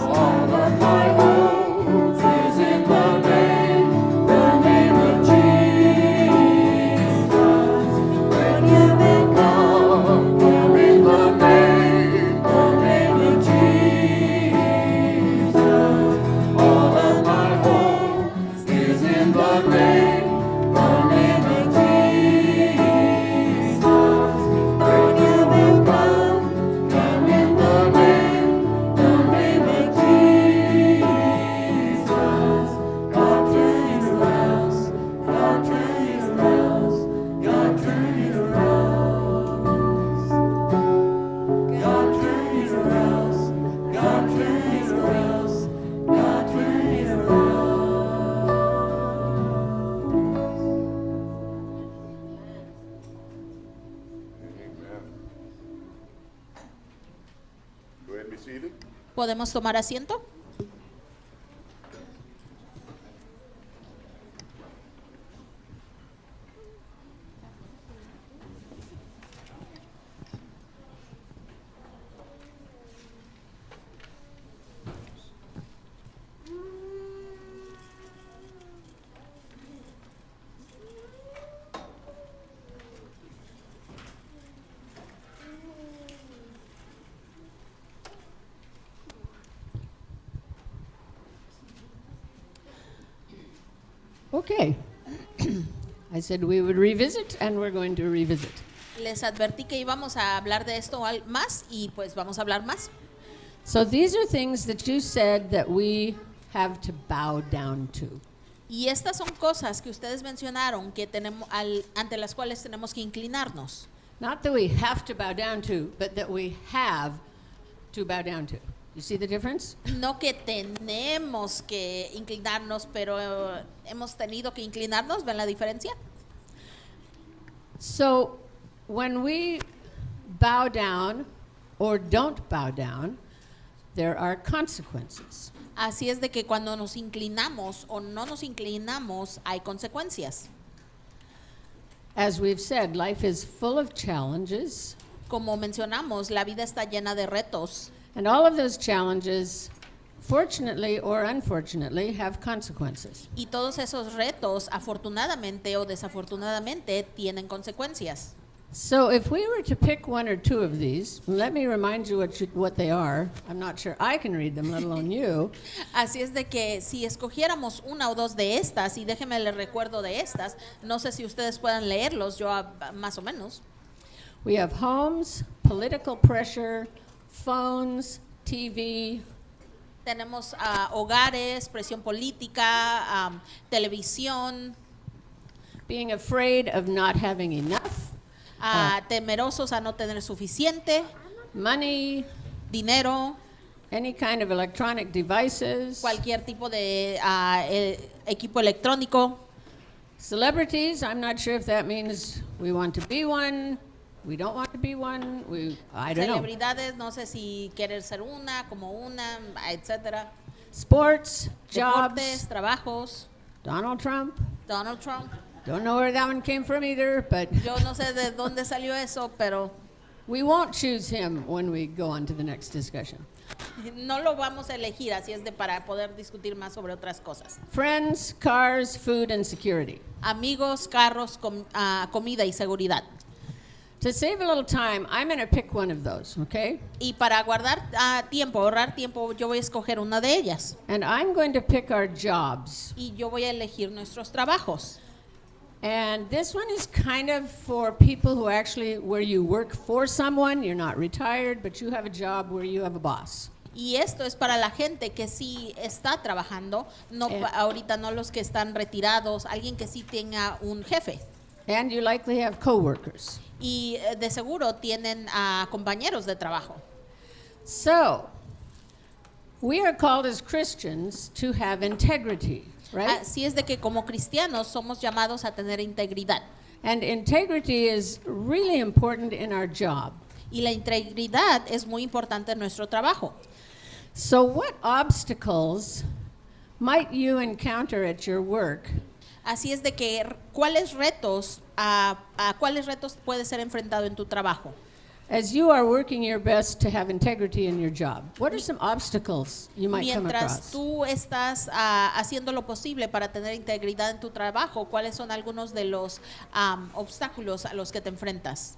All of my hope is in the name of Jesus. When you may come, come in the name of Jesus. All of my hope is in the name of Jesus. When you may come, come in the name of Jesus. God turn it around, God turn it around, God turn it around. God turn it around, God turn it around, God turn it around. Amen. Go ahead and be seated. ¿Podemos tomar asiento? Okay. I said we would revisit, and we're going to revisit. Les advertí que íbamos a hablar de esto más y pues vamos a hablar más. So these are things that you said that we have to bow down to. Y estas son cosas que ustedes mencionaron que tenemos ante las cuales tenemos que inclinarnos. Not that we have to bow down to, but that we have to bow down to. You see the difference? No que tenemos que inclinarnos, pero hemos tenido que inclinarnos. ¿Ven la diferencia? So when we bow down or don't bow down, there are consequences. Así es de que cuando nos inclinamos o no nos inclinamos, hay consecuencias. As we've said, life is full of challenges, Como mencionamos, la vida está llena de retos. and all of those challenges, fortunately or unfortunately, have consequences. Y todos esos retos, afortunadamente o desafortunadamente, tienen consecuencias. So if we were to pick one or two of these, let me remind you what they are. I'm not sure I can read them, let alone you. Así es de que si escogiéramos una o dos de estas, y déjenme les recuerdo de estas, no sé si ustedes puedan leerlos, yo más o menos. We have homes, political pressure, phones, TV, Tenemos hogares, presión política, televisión, being afraid of not having enough, temerosos a no tener suficiente, money, dinero, any kind of electronic devices, cualquier tipo de equipo electrónico. celebrities. I'm not sure if that means we want to be one, we don't want to be one, I don't know. Celebridades, no sé si querer ser una, como una, etcétera. Sports, jobs, Deportes, trabajos, Donald Trump. Donald Trump. Don't know where that one came from either, but Yo no sé de dónde salió eso, pero we won't choose him when we go on to the next discussion. no lo vamos a elegir, así es de para poder discutir más sobre otras cosas. Friends, cars, food, and security. Amigos, carros, comida y seguridad. To save a little time, I'm going to pick one of those, okay? Y para guardar tiempo, ahorrar tiempo, yo voy a escoger una de ellas. And I'm going to pick our jobs. Y yo voy a elegir nuestros trabajos. And this one is kind of for people who actually, where you work for someone, you're not retired, but you have a job where you have a boss. Y esto es para la gente que sí está trabajando, no ahorita no los que están retirados, alguien que sí tenga un jefe. And you likely have coworkers. Y de seguro tienen compañeros de trabajo. So, we are called as Christians to have integrity, right? Así es de que como cristianos somos llamados a tener integridad. And integrity is really important in our job. Y la integridad es muy importante en nuestro trabajo. So, what obstacles might you encounter at your work? Así es de que cuáles retos puede ser enfrentado en tu trabajo. As you are working your best to have integrity in your job, what are some obstacles you might come Mientras across? tú estás haciendo lo posible para tener integridad en tu trabajo, ¿cuáles son algunos de los obstáculos a los que te enfrentas?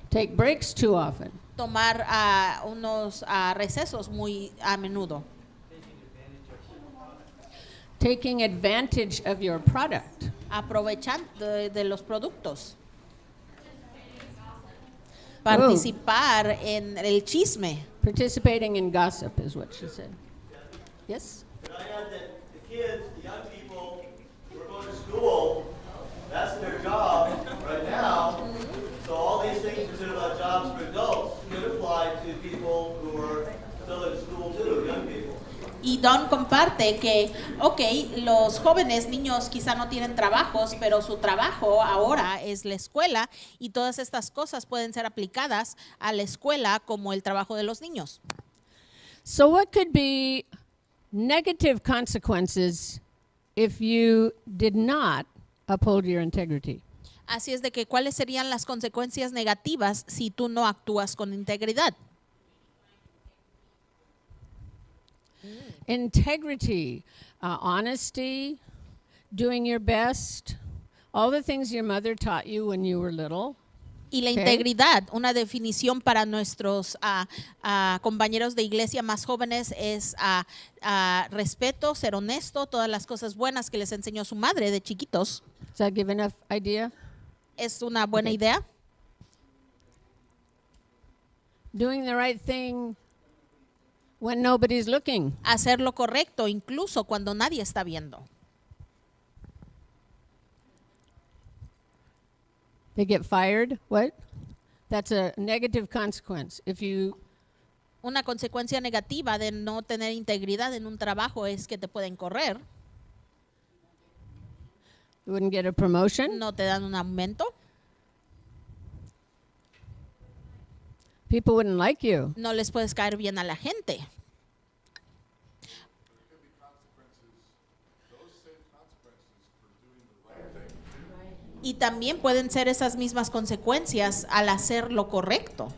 Take breaks too often. Tomar unos recesos muy a menudo. Taking advantage of your product. Aprovechando de los productos. Participar en el chisme. Participating in gossip is what she said. Yes? Can I add that the kids, the young people who are going to school, that's their job right now. So all these things we said about jobs for adults could apply to people who are still in school too, young people. Y Don comparte que, los jóvenes, niños quizá no tienen trabajos, pero su trabajo ahora es la escuela y todas estas cosas pueden ser aplicadas a la escuela como el trabajo de los niños. So, what could be negative consequences if you did not uphold your integrity? Así es de que, ¿cuáles serían las consecuencias negativas si tú no actúas con integridad? Integrity, honesty, doing your best, all the things your mother taught you when you were little. Y la integridad, una definición para nuestros compañeros de iglesia más jóvenes es respeto, ser honesto, todas las cosas buenas que les enseñó su madre de chiquitos. Does that give enough idea? ¿Es una buena idea? Doing the right thing when nobody's looking. Hacer lo correcto incluso cuando nadie está viendo. They get fired. What? That's a negative consequence. If you Una consecuencia negativa de no tener integridad en un trabajo es que te pueden correr, you wouldn't get a promotion, no te dan un aumento, people wouldn't like you. no les puedes caer bien a la gente. Y también pueden ser esas mismas consecuencias al hacer lo correcto.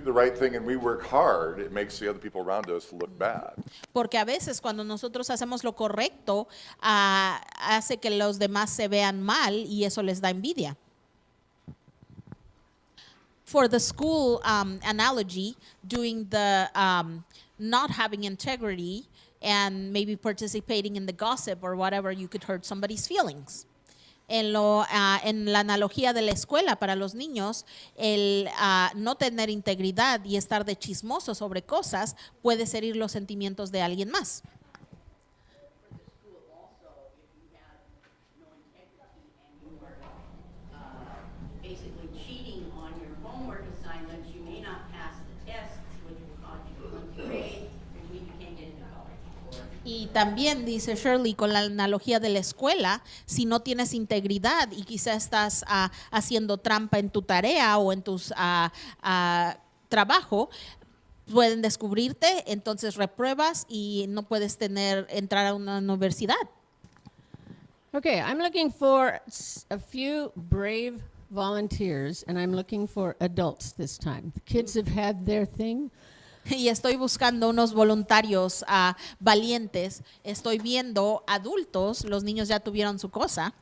The right thing and we work hard, it makes the other people around us look bad. Porque a veces cuando nosotros hacemos lo correcto, hace que los demás se vean mal y eso les da envidia. For the school analogy, doing the not having integrity and maybe participating in the gossip or whatever, you could hurt somebody's feelings. En la analogía de la escuela para los niños, el no tener integridad y estar de chismoso sobre cosas puede herir los sentimientos de alguien más. Basically cheating on your homework assignments, you may not pass the tests, which will cause you to lose grades, which means you can't get into college. Y también dice Shirley con la analogía de la escuela, si no tienes integridad y quizá estás haciendo trampa en tu tarea o en tus trabajo, pueden descubrirte, entonces repruebas y no puedes entrar a una universidad. Okay, I'm looking for a few brave volunteers, and I'm looking for adults this time. The kids have had their thing. y estoy buscando unos voluntarios valientes. Estoy viendo adultos, los niños ya tuvieron su cosa.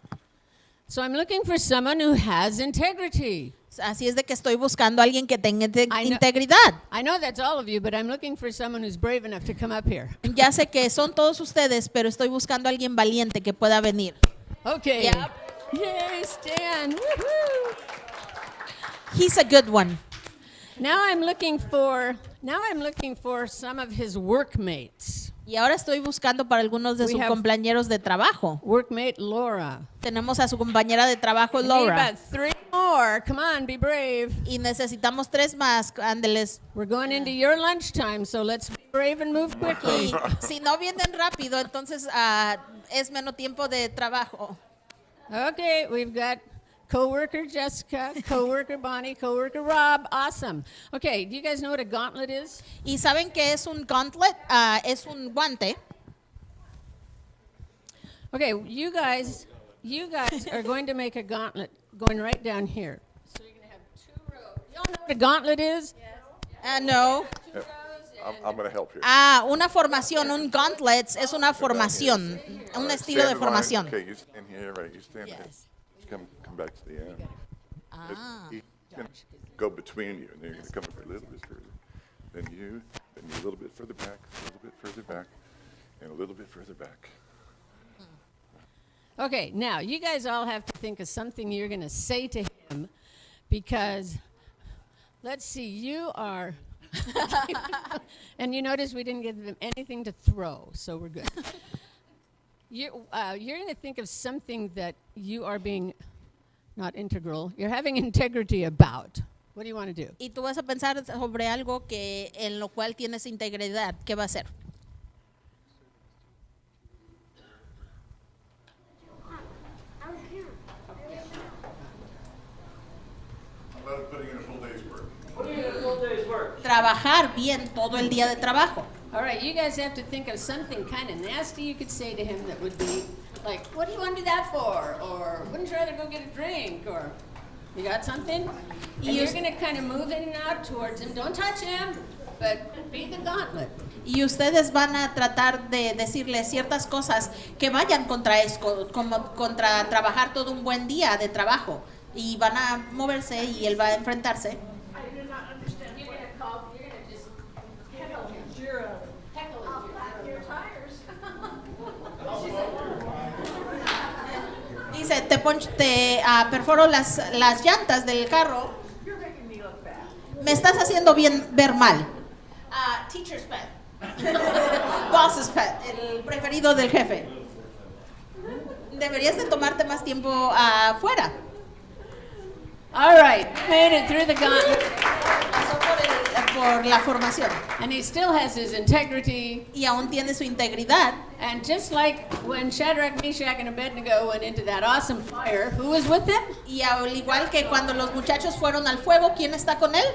So I'm looking for someone who has integrity. Así es de que estoy buscando a alguien que tenga know- integridad. I know that's all of you, but I'm looking for someone who's brave enough to come up here. Ya sé que son todos ustedes, pero estoy buscando a alguien valiente que pueda venir. Okay. Yep. Yay, Stan. Woohoo. He's a good one. Now I'm looking for some of his workmates. Y ahora estoy buscando para algunos de We sus have- compañeros de trabajo. Workmate Laura. Tenemos a su compañera de trabajo, We need Laura. about 3 more. Come on, be brave. Y necesitamos 3 más. Ándeles. We're going into your lunchtime, so let's be brave and move quickly. Y si no vienen rápido, entonces es menos tiempo de trabajo. Okay, we've got coworker Jessica, coworker Bonnie, coworker Rob. Awesome. Okay, do you guys know what a gauntlet is? ¿Y saben qué es un gauntlet? Es un guante. Okay, you guys are going to make a gauntlet going right down here. So you're going to have 2 rows. Y'all know what a gauntlet is? No. I'm going to help here. Una formación, un gauntlet es una formación, un estilo de Stand in line. formación. Okay, you stand here, right? You stand here. Come back to the end. He's going to go between you, and then you're going to come up a little bit further. Then you a little bit further back, a little bit further back, and a little bit further back. Okay, now you guys all have to think of something you're going to say to him because, let's see, you are, and you notice we didn't give them anything to throw, so we're good. You're going to think of something that you are being, not integral, you're having integrity about. What do you want to do? Y tú vas a pensar sobre algo que en lo cual tienes integridad. ¿Qué va a ser? About putting in a full day's work. Put in a full day's work. Trabajar bien todo el día de trabajo. All right, you guys have to think of something kind of nasty you could say to him that would be like, what do you want to do that for? Or wouldn't you rather go get a drink? Or you got something? And you're going to kind of move in and out towards him. Don't touch him, but be the gauntlet. Y ustedes van a tratar de decirle ciertas cosas que vayan contra eso, como contra trabajar todo un buen día de trabajo. Y van a moverse y él va a enfrentarse. I did not understand. You're going to just heckle him. Heckle him. Your tires. Dice, te perforo las llantas del carro. You're making me look bad. Me estás haciendo ver mal. Teacher's pet. Boss's pet, el preferido del jefe. Deberías de tomarte más tiempo afuera. All right, made it through the gauntlet. Pasó por la formación. And he still has his integrity. Y aún tiene su integridad. And just like when Shadrach, Meshach, and Abednego went into that awesome fire, who was with them? Y al igual que cuando los muchachos fueron al fuego, ¿quién está con él?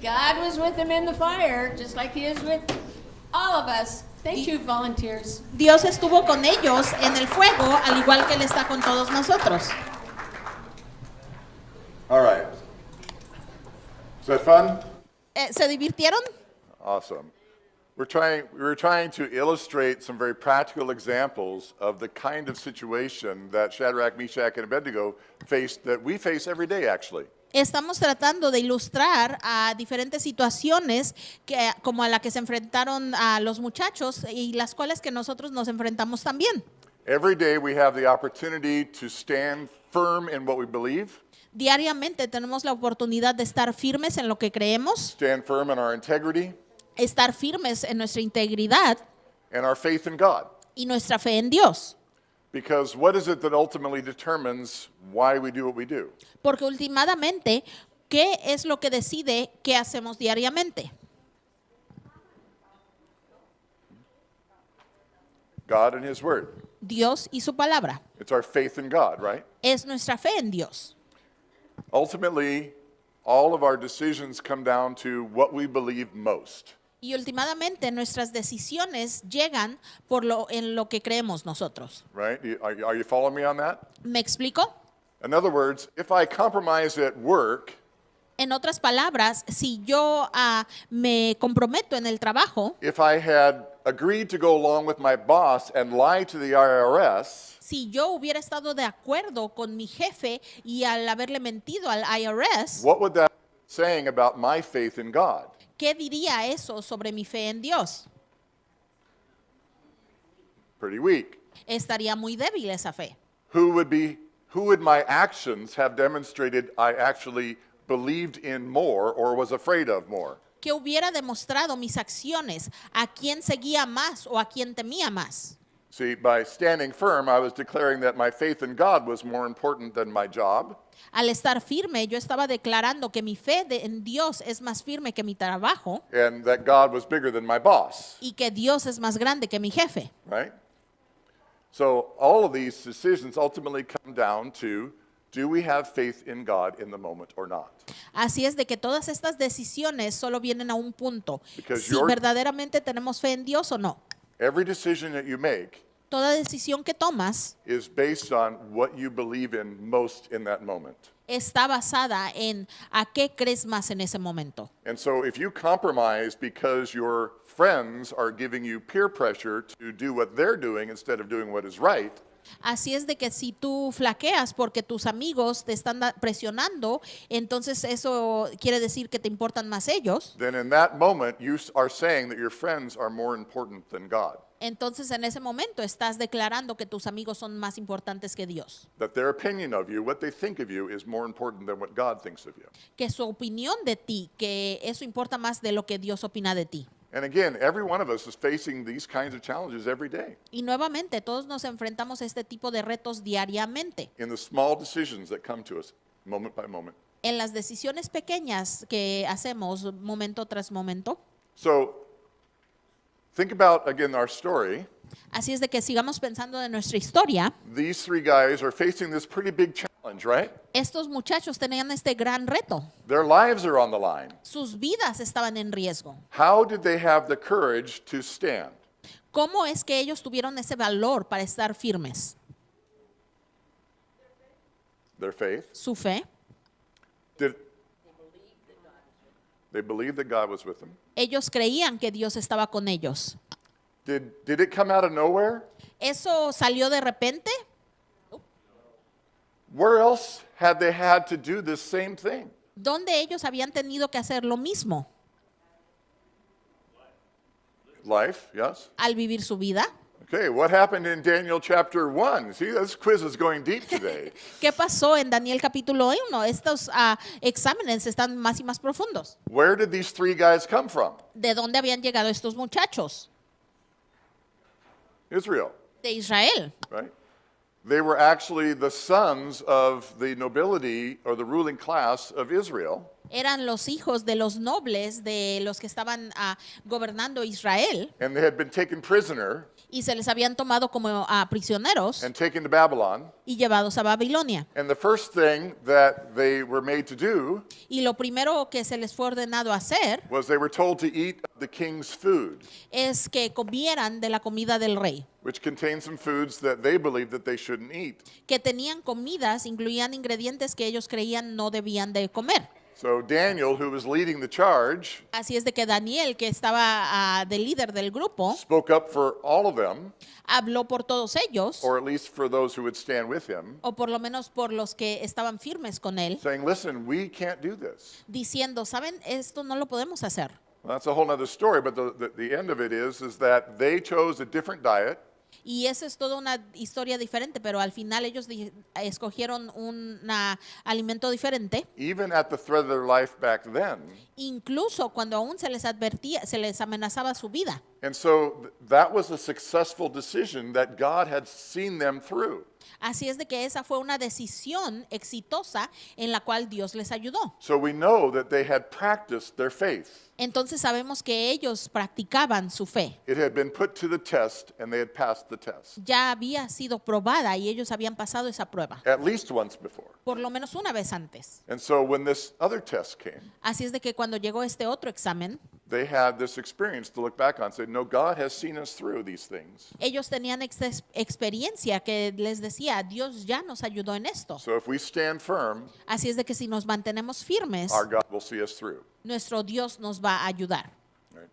God was with them in the fire, just like he is with all of us. Thank you, volunteers. Dios estuvo con ellos en el fuego, al igual que él está con todos nosotros. All right. Is that fun? ¿Se divirtieron? Awesome. We were trying to illustrate some very practical examples of the kind of situation that Shadrach, Meshach, and Abednego faced, that we face every day, actually. Estamos tratando de ilustrar a diferentes situaciones como a la que se enfrentaron a los muchachos y las cuales que nosotros nos enfrentamos también. Every day we have the opportunity to stand firm in what we believe, Diariamente tenemos la oportunidad de estar firmes en lo que creemos, stand firm in our integrity estar firmes en nuestra integridad and our faith in God. y nuestra fe en Dios. Because what is it that ultimately determines why we do what we do? Porque últimamente, ¿qué es lo que decide qué hacemos diariamente? God and His Word. Dios y su palabra. It's our faith in God, right? Es nuestra fe en Dios. Ultimately, all of our decisions come down to what we believe most. Y últimamente nuestras decisiones llegan en lo que creemos nosotros. Right? Are you following me on that? ¿Me explico? In other words, if I compromise at work En otras palabras, si yo me comprometo en el trabajo, if I had agreed to go along with my boss and lie to the IRS, si yo hubiera estado de acuerdo con mi jefe y al haberle mentido al IRS, what would that be saying about my faith in God? ¿qué diría eso sobre mi fe en Dios? Pretty weak. Estaría muy débil esa fe. Who would my actions have demonstrated I actually believed in more or was afraid of more? ¿Qué hubiera demostrado mis acciones? ¿A quién seguía más o a quién temía más? See, by standing firm, I was declaring that my faith in God was more important than my job. Al estar firme, yo estaba declarando que mi fe en Dios es más firme que mi trabajo And that God was bigger than my boss, y que Dios es más grande que mi jefe. right? So all of these decisions ultimately come down to, do we have faith in God in the moment or not? Así es de que todas estas decisiones solo vienen a un punto. Because Si your- verdaderamente tenemos fe en Dios o no. Every decision that you make Toda decisión que tomas is based on what you believe in most in that moment. está basada en a qué crees más en ese momento. And so if you compromise because your friends are giving you peer pressure to do what they're doing instead of doing what is right, Así es de que si tú flaqueas porque tus amigos te están presionando, entonces eso quiere decir que te importan más ellos. then in that moment you are saying that your friends are more important than God. Entonces en ese momento estás declarando que tus amigos son más importantes que Dios. That their opinion of you, what they think of you, is more important than what God thinks of you. Que su opinión de ti, que eso importa más de lo que Dios opina de ti. And again, every one of us is facing these kinds of challenges every day Y nuevamente todos nos enfrentamos a este tipo de retos diariamente. in the small decisions that come to us moment by moment. En las decisiones pequeñas que hacemos momento tras momento. So think about, again, our story. Así es de que sigamos pensando de nuestra historia. These three guys are facing this pretty big challenge, right? Estos muchachos tenían este gran reto. Their lives are on the line. Sus vidas estaban en riesgo. How did they have the courage to stand? ¿Cómo es que ellos tuvieron ese valor para estar firmes? Their faith. Su fe. Did they believe that God was with them? Ellos creían que Dios estaba con ellos. Did it come out of nowhere? ¿Eso salió de repente? Where else had they had to do this same thing? ¿Dónde ellos habían tenido que hacer lo mismo? Life, yes. Al vivir su vida. Okay, what happened in Daniel chapter 1? See, this quiz is going deep today. ¿Qué pasó en Daniel capítulo 1? Estos exámenes están más y más profundos. Where did these three guys come from? ¿De dónde habían llegado estos muchachos? Israel, De Israel. right? They were actually the sons of the nobility or the ruling class of Israel. Eran los hijos de los nobles, de los que estaban gobernando Israel, And they had been taken prisoner y se les habían tomado como prisioneros and taken to Babylon. y llevados a Babilonia. And the first thing that they were made to do Y lo primero que se les fue ordenado hacer was they were told to eat of the king's food, es que comieran de la comida del rey, which contained some foods that they believed that they shouldn't eat. que tenían comidas, incluían ingredientes que ellos creían no debían de comer. So Daniel, who was leading the charge, Así es de que Daniel, que estaba de líder del grupo, spoke up for all of them, habló por todos ellos, or at least for those who would stand with him, o por lo menos por los que estaban firmes con él, saying, listen, we can't do this. diciendo, ¿saben? Esto no lo podemos hacer. Well, that's a whole other story, but the end of it is that they chose a different diet. Y esa es toda una historia diferente, pero al final ellos escogieron un alimento diferente. Even at the threat of their life back then. Incluso cuando aún se les advertía, se les amenazaba su vida. And so that was a successful decision that God had seen them through. Así es de que esa fue una decisión exitosa en la cual Dios les ayudó. So we know that they had practiced their faith. Entonces sabemos que ellos practicaban su fe. It had been put to the test and they had passed the test. Ya había sido probada y ellos habían pasado esa prueba. At least once before. Por lo menos una vez antes. And so when this other test came, Así es de que cuando llegó este otro examen, they had this experience to look back on, say, no, God has seen us through these things. Ellos tenían experiencia que les decía, Dios ya nos ayudó en esto. So if we stand firm, Así es de que si nos mantenemos firmes, our God will see us through. nuestro Dios nos va a ayudar. Right?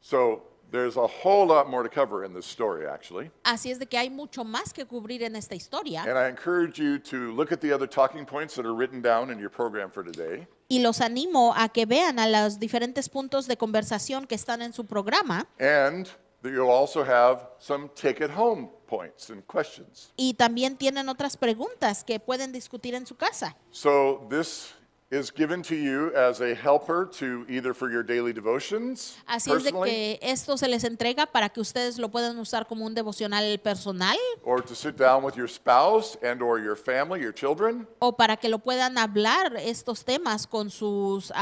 So there's a whole lot more to cover in this story, actually. Así es de que hay mucho más que cubrir en esta historia. And I encourage you to look at the other talking points that are written down in your program for today. Y los animo a que vean a los diferentes puntos de conversación que están en su programa. And that you'll also have some take-it-home points and questions. Y también tienen otras preguntas que pueden discutir en su casa. So this is given to you as a helper to either for your daily devotions, Así es de personally, que esto se les entrega para que ustedes lo puedan usar como un devocional personal or to sit down with your spouse and or your family, your children, o para que lo puedan hablar estos temas con sus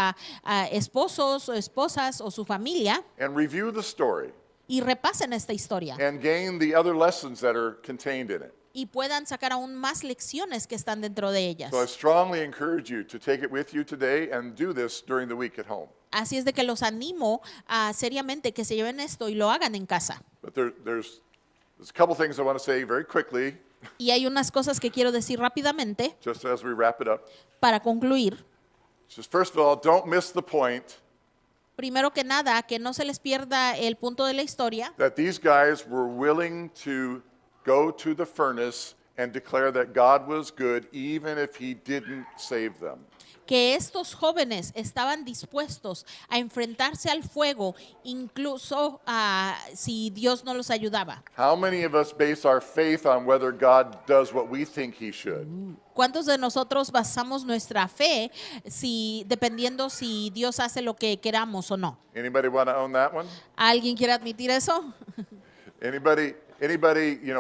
esposos o esposas o su familia and review the story y repasen esta historia and gain the other lessons that are contained in it. y puedan sacar aún más lecciones que están dentro de ellas. So I strongly encourage you to take it with you today and do this during the week at home. Así es de que los animo seriamente que se lleven esto y lo hagan en casa. But there's a couple things I want to say very quickly, Y hay unas cosas que quiero decir rápidamente just as we wrap it up. para concluir. Just first of all, don't miss the point Primero que nada, que no se les pierda el punto de la historia, that these guys were willing to go to the furnace and declare that God was good even if he didn't save them. que estos jóvenes estaban dispuestos a enfrentarse al fuego, incluso si Dios no los ayudaba. How many of us base our faith on whether God does what we think he should? ¿Cuántos de nosotros basamos nuestra fe dependiendo si Dios hace lo que queramos o no? Anybody want to own that one? ¿Alguien quiere admitir eso? Anybody,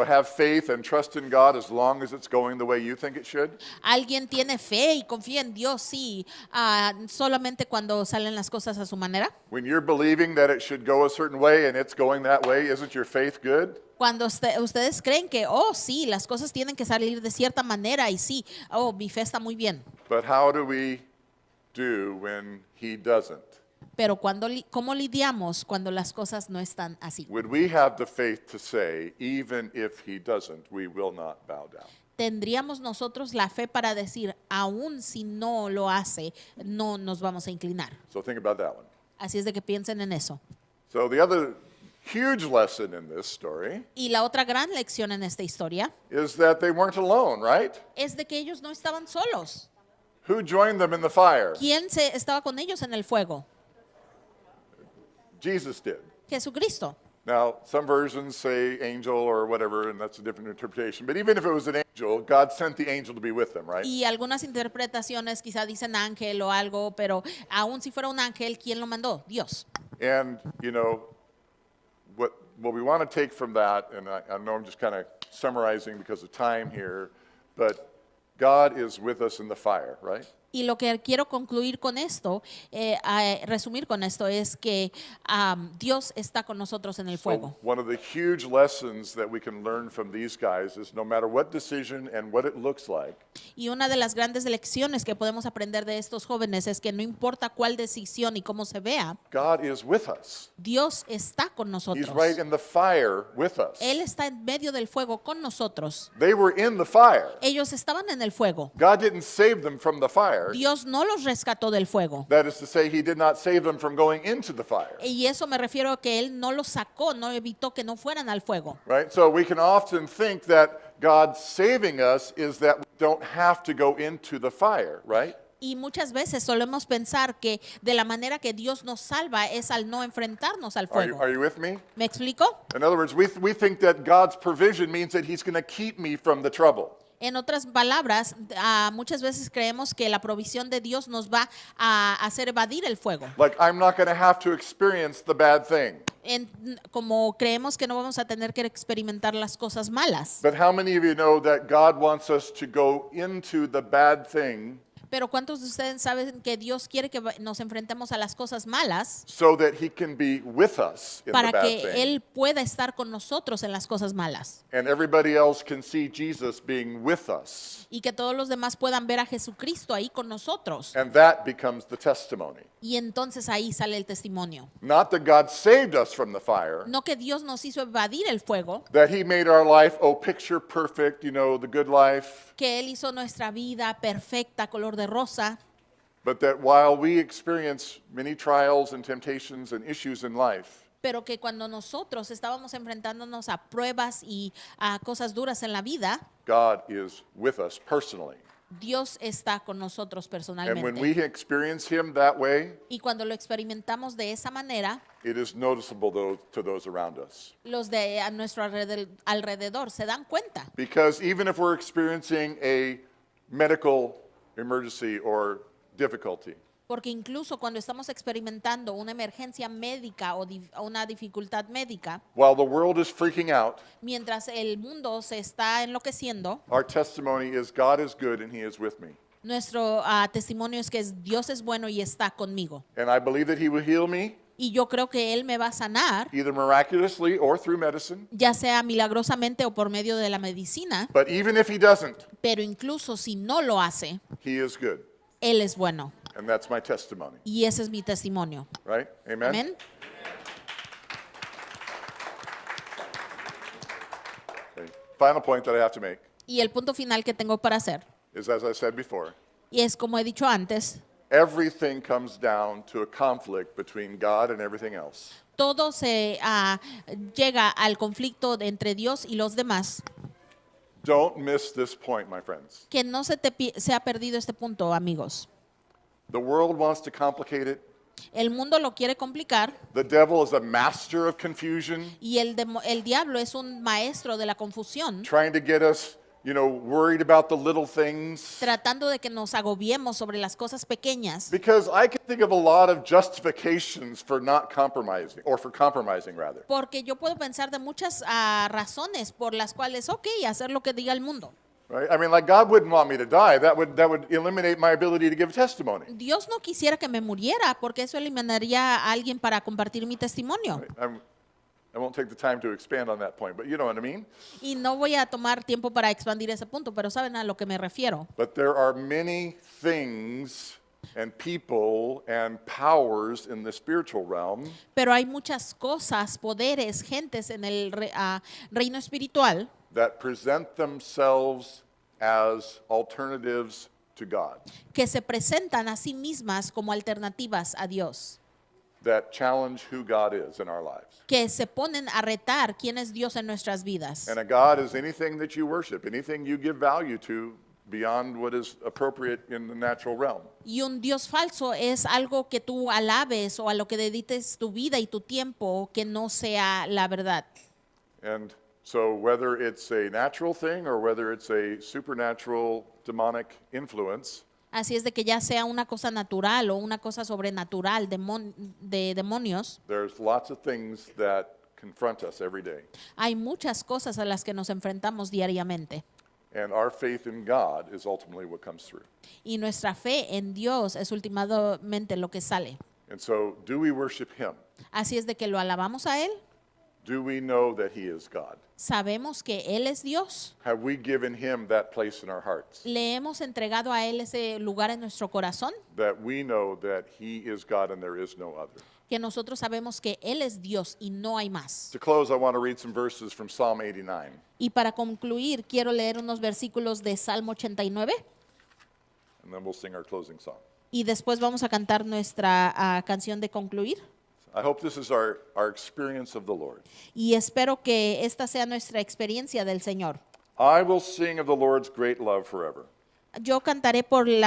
have faith and trust in God as long as it's going the way you think it should? ¿Alguien tiene fe y confía en Dios? Sí, solamente cuando salen las cosas a su manera. When you're believing that it should go a certain way and it's going that way, isn't your faith good? Cuando ustedes creen que, sí, las cosas tienen que salir de cierta manera y sí, mi fe está muy bien. But how do we do when he doesn't? Pero ¿cómo lidiamos cuando las cosas no están así? Would we have the faith to say, even if he doesn't, we will not bow down? ¿Tendríamos nosotros la fe para decir, aún si no lo hace, no nos vamos a inclinar? So think about that one. Así es de que piensen en eso. So the other huge lesson in this story Y la otra gran lección en esta historia is that they weren't alone, right? es de que ellos no estaban solos. Who joined them in the fire? ¿Quién estaba con ellos en el fuego? Jesus did. Jesucristo. Now, some versions say angel or whatever, and that's a different interpretation. But even if it was an angel, God sent the angel to be with them, right? Y algunas interpretaciones quizá dicen ángel o algo, pero aún si fuera un ángel, ¿quién lo mandó? Dios. And, what we want to take from that, and I know I'm just kind of summarizing because of time here, but God is with us in the fire, right? Y lo que quiero concluir con esto, resumir con esto, es que Dios está con nosotros en el fuego. So one of the huge lessons that we can learn from these guys is no matter what decision and what it looks like, Y una de las grandes lecciones que podemos aprender de estos jóvenes es que no importa cuál decisión y cómo se vea, God is with us. Dios está con nosotros. He's right in the fire with us. Él está en medio del fuego con nosotros. They were in the fire. Ellos estaban en el fuego. God didn't save them from the fire. Dios no los rescató del fuego. That is to say, he did not save them from going into the fire. Y eso me refiero a que Él no los sacó, no evitó que no fueran al fuego. Right? So we can often think that God saving us is that we don't have to go into the fire, right? Y muchas veces solemos pensar que de la manera que Dios nos salva es al no enfrentarnos al fuego. Are you with me? ¿Me explico? In other words, we think that God's provision means that he's going to keep me from the trouble. En otras palabras, muchas veces creemos que la provisión de Dios nos va a hacer evadir el fuego. Like, I'm not going to have to experience the bad thing. Como creemos que no vamos a tener que experimentar las cosas malas. But how many of you know that God wants us to go into the bad thing Pero ¿cuántos de ustedes saben que Dios quiere que nos enfrentemos a las cosas malas so that he can be with us in the para bad que thing? Él pueda estar con nosotros en las cosas malas? And everybody else can see Jesus being with us. Y que todos los demás puedan ver a Jesucristo ahí con nosotros. And that becomes the testimony. Y entonces ahí sale el testimonio. Not that God saved us from the fire, No que Dios nos hizo evadir el fuego, that he made our life, picture perfect, the good life, que Él hizo nuestra vida perfecta, color de rosa, but that while we experience many trials and temptations and issues in life, pero que cuando nosotros estábamos enfrentándonos a pruebas y a cosas duras en la vida, God is with us personally. Dios está con nosotros And when we personalmente. experience him that way, Y cuando lo experimentamos de esa manera, it is noticeable to those around us. los de a nuestro alrededor se dan cuenta. Because even if we're experiencing a medical emergency or difficulty, Porque incluso cuando estamos experimentando una emergencia médica o una dificultad médica, while the world is freaking out, mientras el mundo se está enloqueciendo, our testimony is God is good and he is with me. nuestro testimonio es que Dios es bueno y está conmigo. And I believe that he will heal me, Y yo creo que Él me va a sanar, either miraculously or through medicine. ya sea milagrosamente o por medio de la medicina, But even if he doesn't, pero incluso si no lo hace, he is good. Él es bueno. And that's my testimony, Y ese es mi testimonio. right? Amen? Amén. Okay. Final point that I have to make Y el punto final que tengo para hacer, is, as I said before, y es como he dicho antes, everything comes down to a conflict between God and everything else. todo se llega al conflicto entre Dios y los demás. Don't miss this point, my friends. Que no se ha perdido este punto, amigos. The world wants to complicate it. El mundo lo quiere complicar The devil is a master of confusion, y el diablo es un maestro de la confusión, trying to get us, worried about the little things. tratando de que nos agobiemos sobre las cosas pequeñas. Because I can think of a lot of justifications for not compromising, or for compromising rather. Porque yo puedo pensar de muchas razones por las cuales, hacer lo que diga el mundo. Right? I mean, like God wouldn't want me to die. That would eliminate my ability to give testimony. Dios no quisiera que me muriera porque eso eliminaría a alguien para compartir mi testimonio. Right? I won't take the time to expand on that point, but you know what I mean? Y no voy a tomar tiempo para expandir ese punto, pero saben a lo que me refiero. But there are many things and people and powers in the spiritual realm Pero hay muchas cosas, poderes, gentes en el reino espiritual that present themselves as alternatives to God, que se presentan a sí mismas como alternativas a Dios, that challenge who God is in our lives. que se ponen a retar quién es Dios en nuestras vidas. And a God is anything that you worship, anything you give value to beyond what is appropriate in the natural realm. Y un Dios falso es algo que tú alabes o a lo que dediques tu vida y tu tiempo que no sea la verdad. And so whether it's a natural thing or whether it's a supernatural demonic influence, Así es de que ya sea una cosa natural o una cosa sobrenatural de demonios, there's lots of things that confront us every day. hay muchas cosas a las que nos enfrentamos diariamente. And our faith in God is ultimately what comes through. Y nuestra fe en Dios es últimamente lo que sale. And so, do we worship him? Así es de que lo alabamos a Él. Do we know that he is God? Sabemos que Él es Dios. Have we given him that place in our hearts? Le hemos entregado a Él ese lugar en nuestro corazón. That we know that he is God and there is no other. Que nosotros sabemos que Él es Dios y no hay más. To close, I want to read some verses from Psalm 89. Y para concluir, quiero leer unos versículos de Salmo 89 And then we'll sing our closing song. y después vamos a cantar nuestra canción de concluir. I hope this is our experience of the Lord. Y espero que esta sea nuestra experiencia del Señor. I will sing of the Lord's great love forever. Yo cantaré por del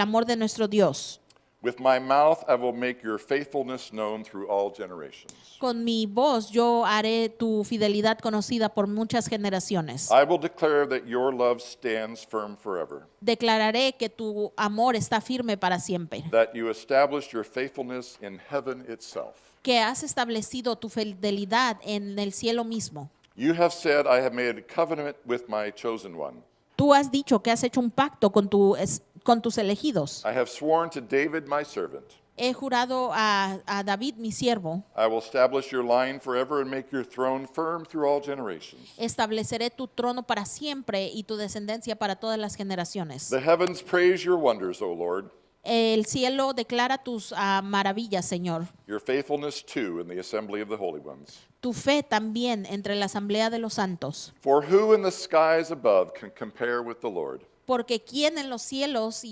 amor de nuestro Dios. With my mouth I will make your faithfulness known through all generations. Con mi voz yo haré tu fidelidad conocida por muchas generaciones. I will declare that your love stands firm forever, Declararé que tu amor está firme para siempre. that you established your faithfulness in heaven itself. Que has establecido tu fidelidad en el cielo mismo. You have said, I have made a covenant with my chosen one. Tú has dicho que has hecho un pacto con tus elegidos. I have sworn to David my servant, He jurado a David, mi siervo. I will establish your line forever and make your throne firm through all generations. Estableceré tu trono para siempre y tu descendencia para todas las generaciones. The heavens praise your wonders, O Lord, El cielo declara tus maravillas, Señor. your faithfulness too in the assembly of the holy ones. Tu fe también entre la asamblea de los santos. For who in the skies above can compare with the Lord? Porque ¿quién en los cielos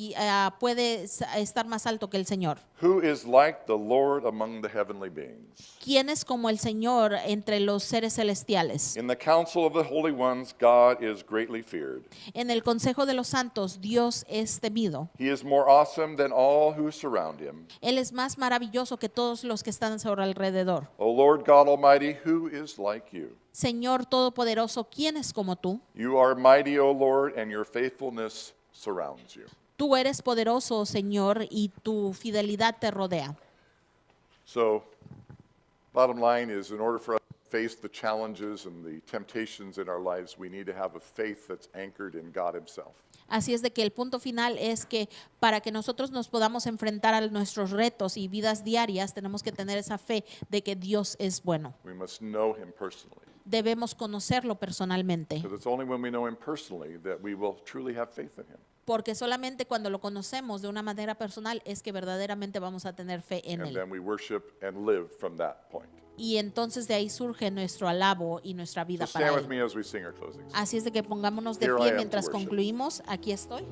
puede estar más alto que el Señor? Who is like the Lord among the heavenly beings? ¿Quién es como el Señor entre los seres celestiales? In the council of the holy ones, God is greatly feared. En el consejo de los santos, Dios es temido. He is more awesome than all who surround him. Él es más maravilloso que todos los que están a su alrededor. O Lord God Almighty, who is like you? Señor Todopoderoso, ¿quién es como tú? You are mighty, O Lord, and your faithfulness surrounds you. Tú eres poderoso, Señor, y tu fidelidad te rodea. So, bottom line is, in order for us to face the challenges and the temptations in our lives, we need to have a faith that's anchored in God himself. Así es de que el punto final es que para que nosotros nos podamos enfrentar a nuestros retos y vidas diarias, tenemos que tener esa fe de que Dios es bueno. We must know him personally. Debemos conocerlo personalmente, Because it's only when we know him personally that we will truly have faith in him. porque solamente cuando lo conocemos de una manera personal es que verdaderamente vamos a tener fe en And él. then we worship and live from that point. Y entonces de ahí surge nuestro alabo y nuestra So vida stand para with me él. as we sing our closing song. Así es de que pongámonos de Here I pie am to mientras worship. concluimos. Aquí estoy.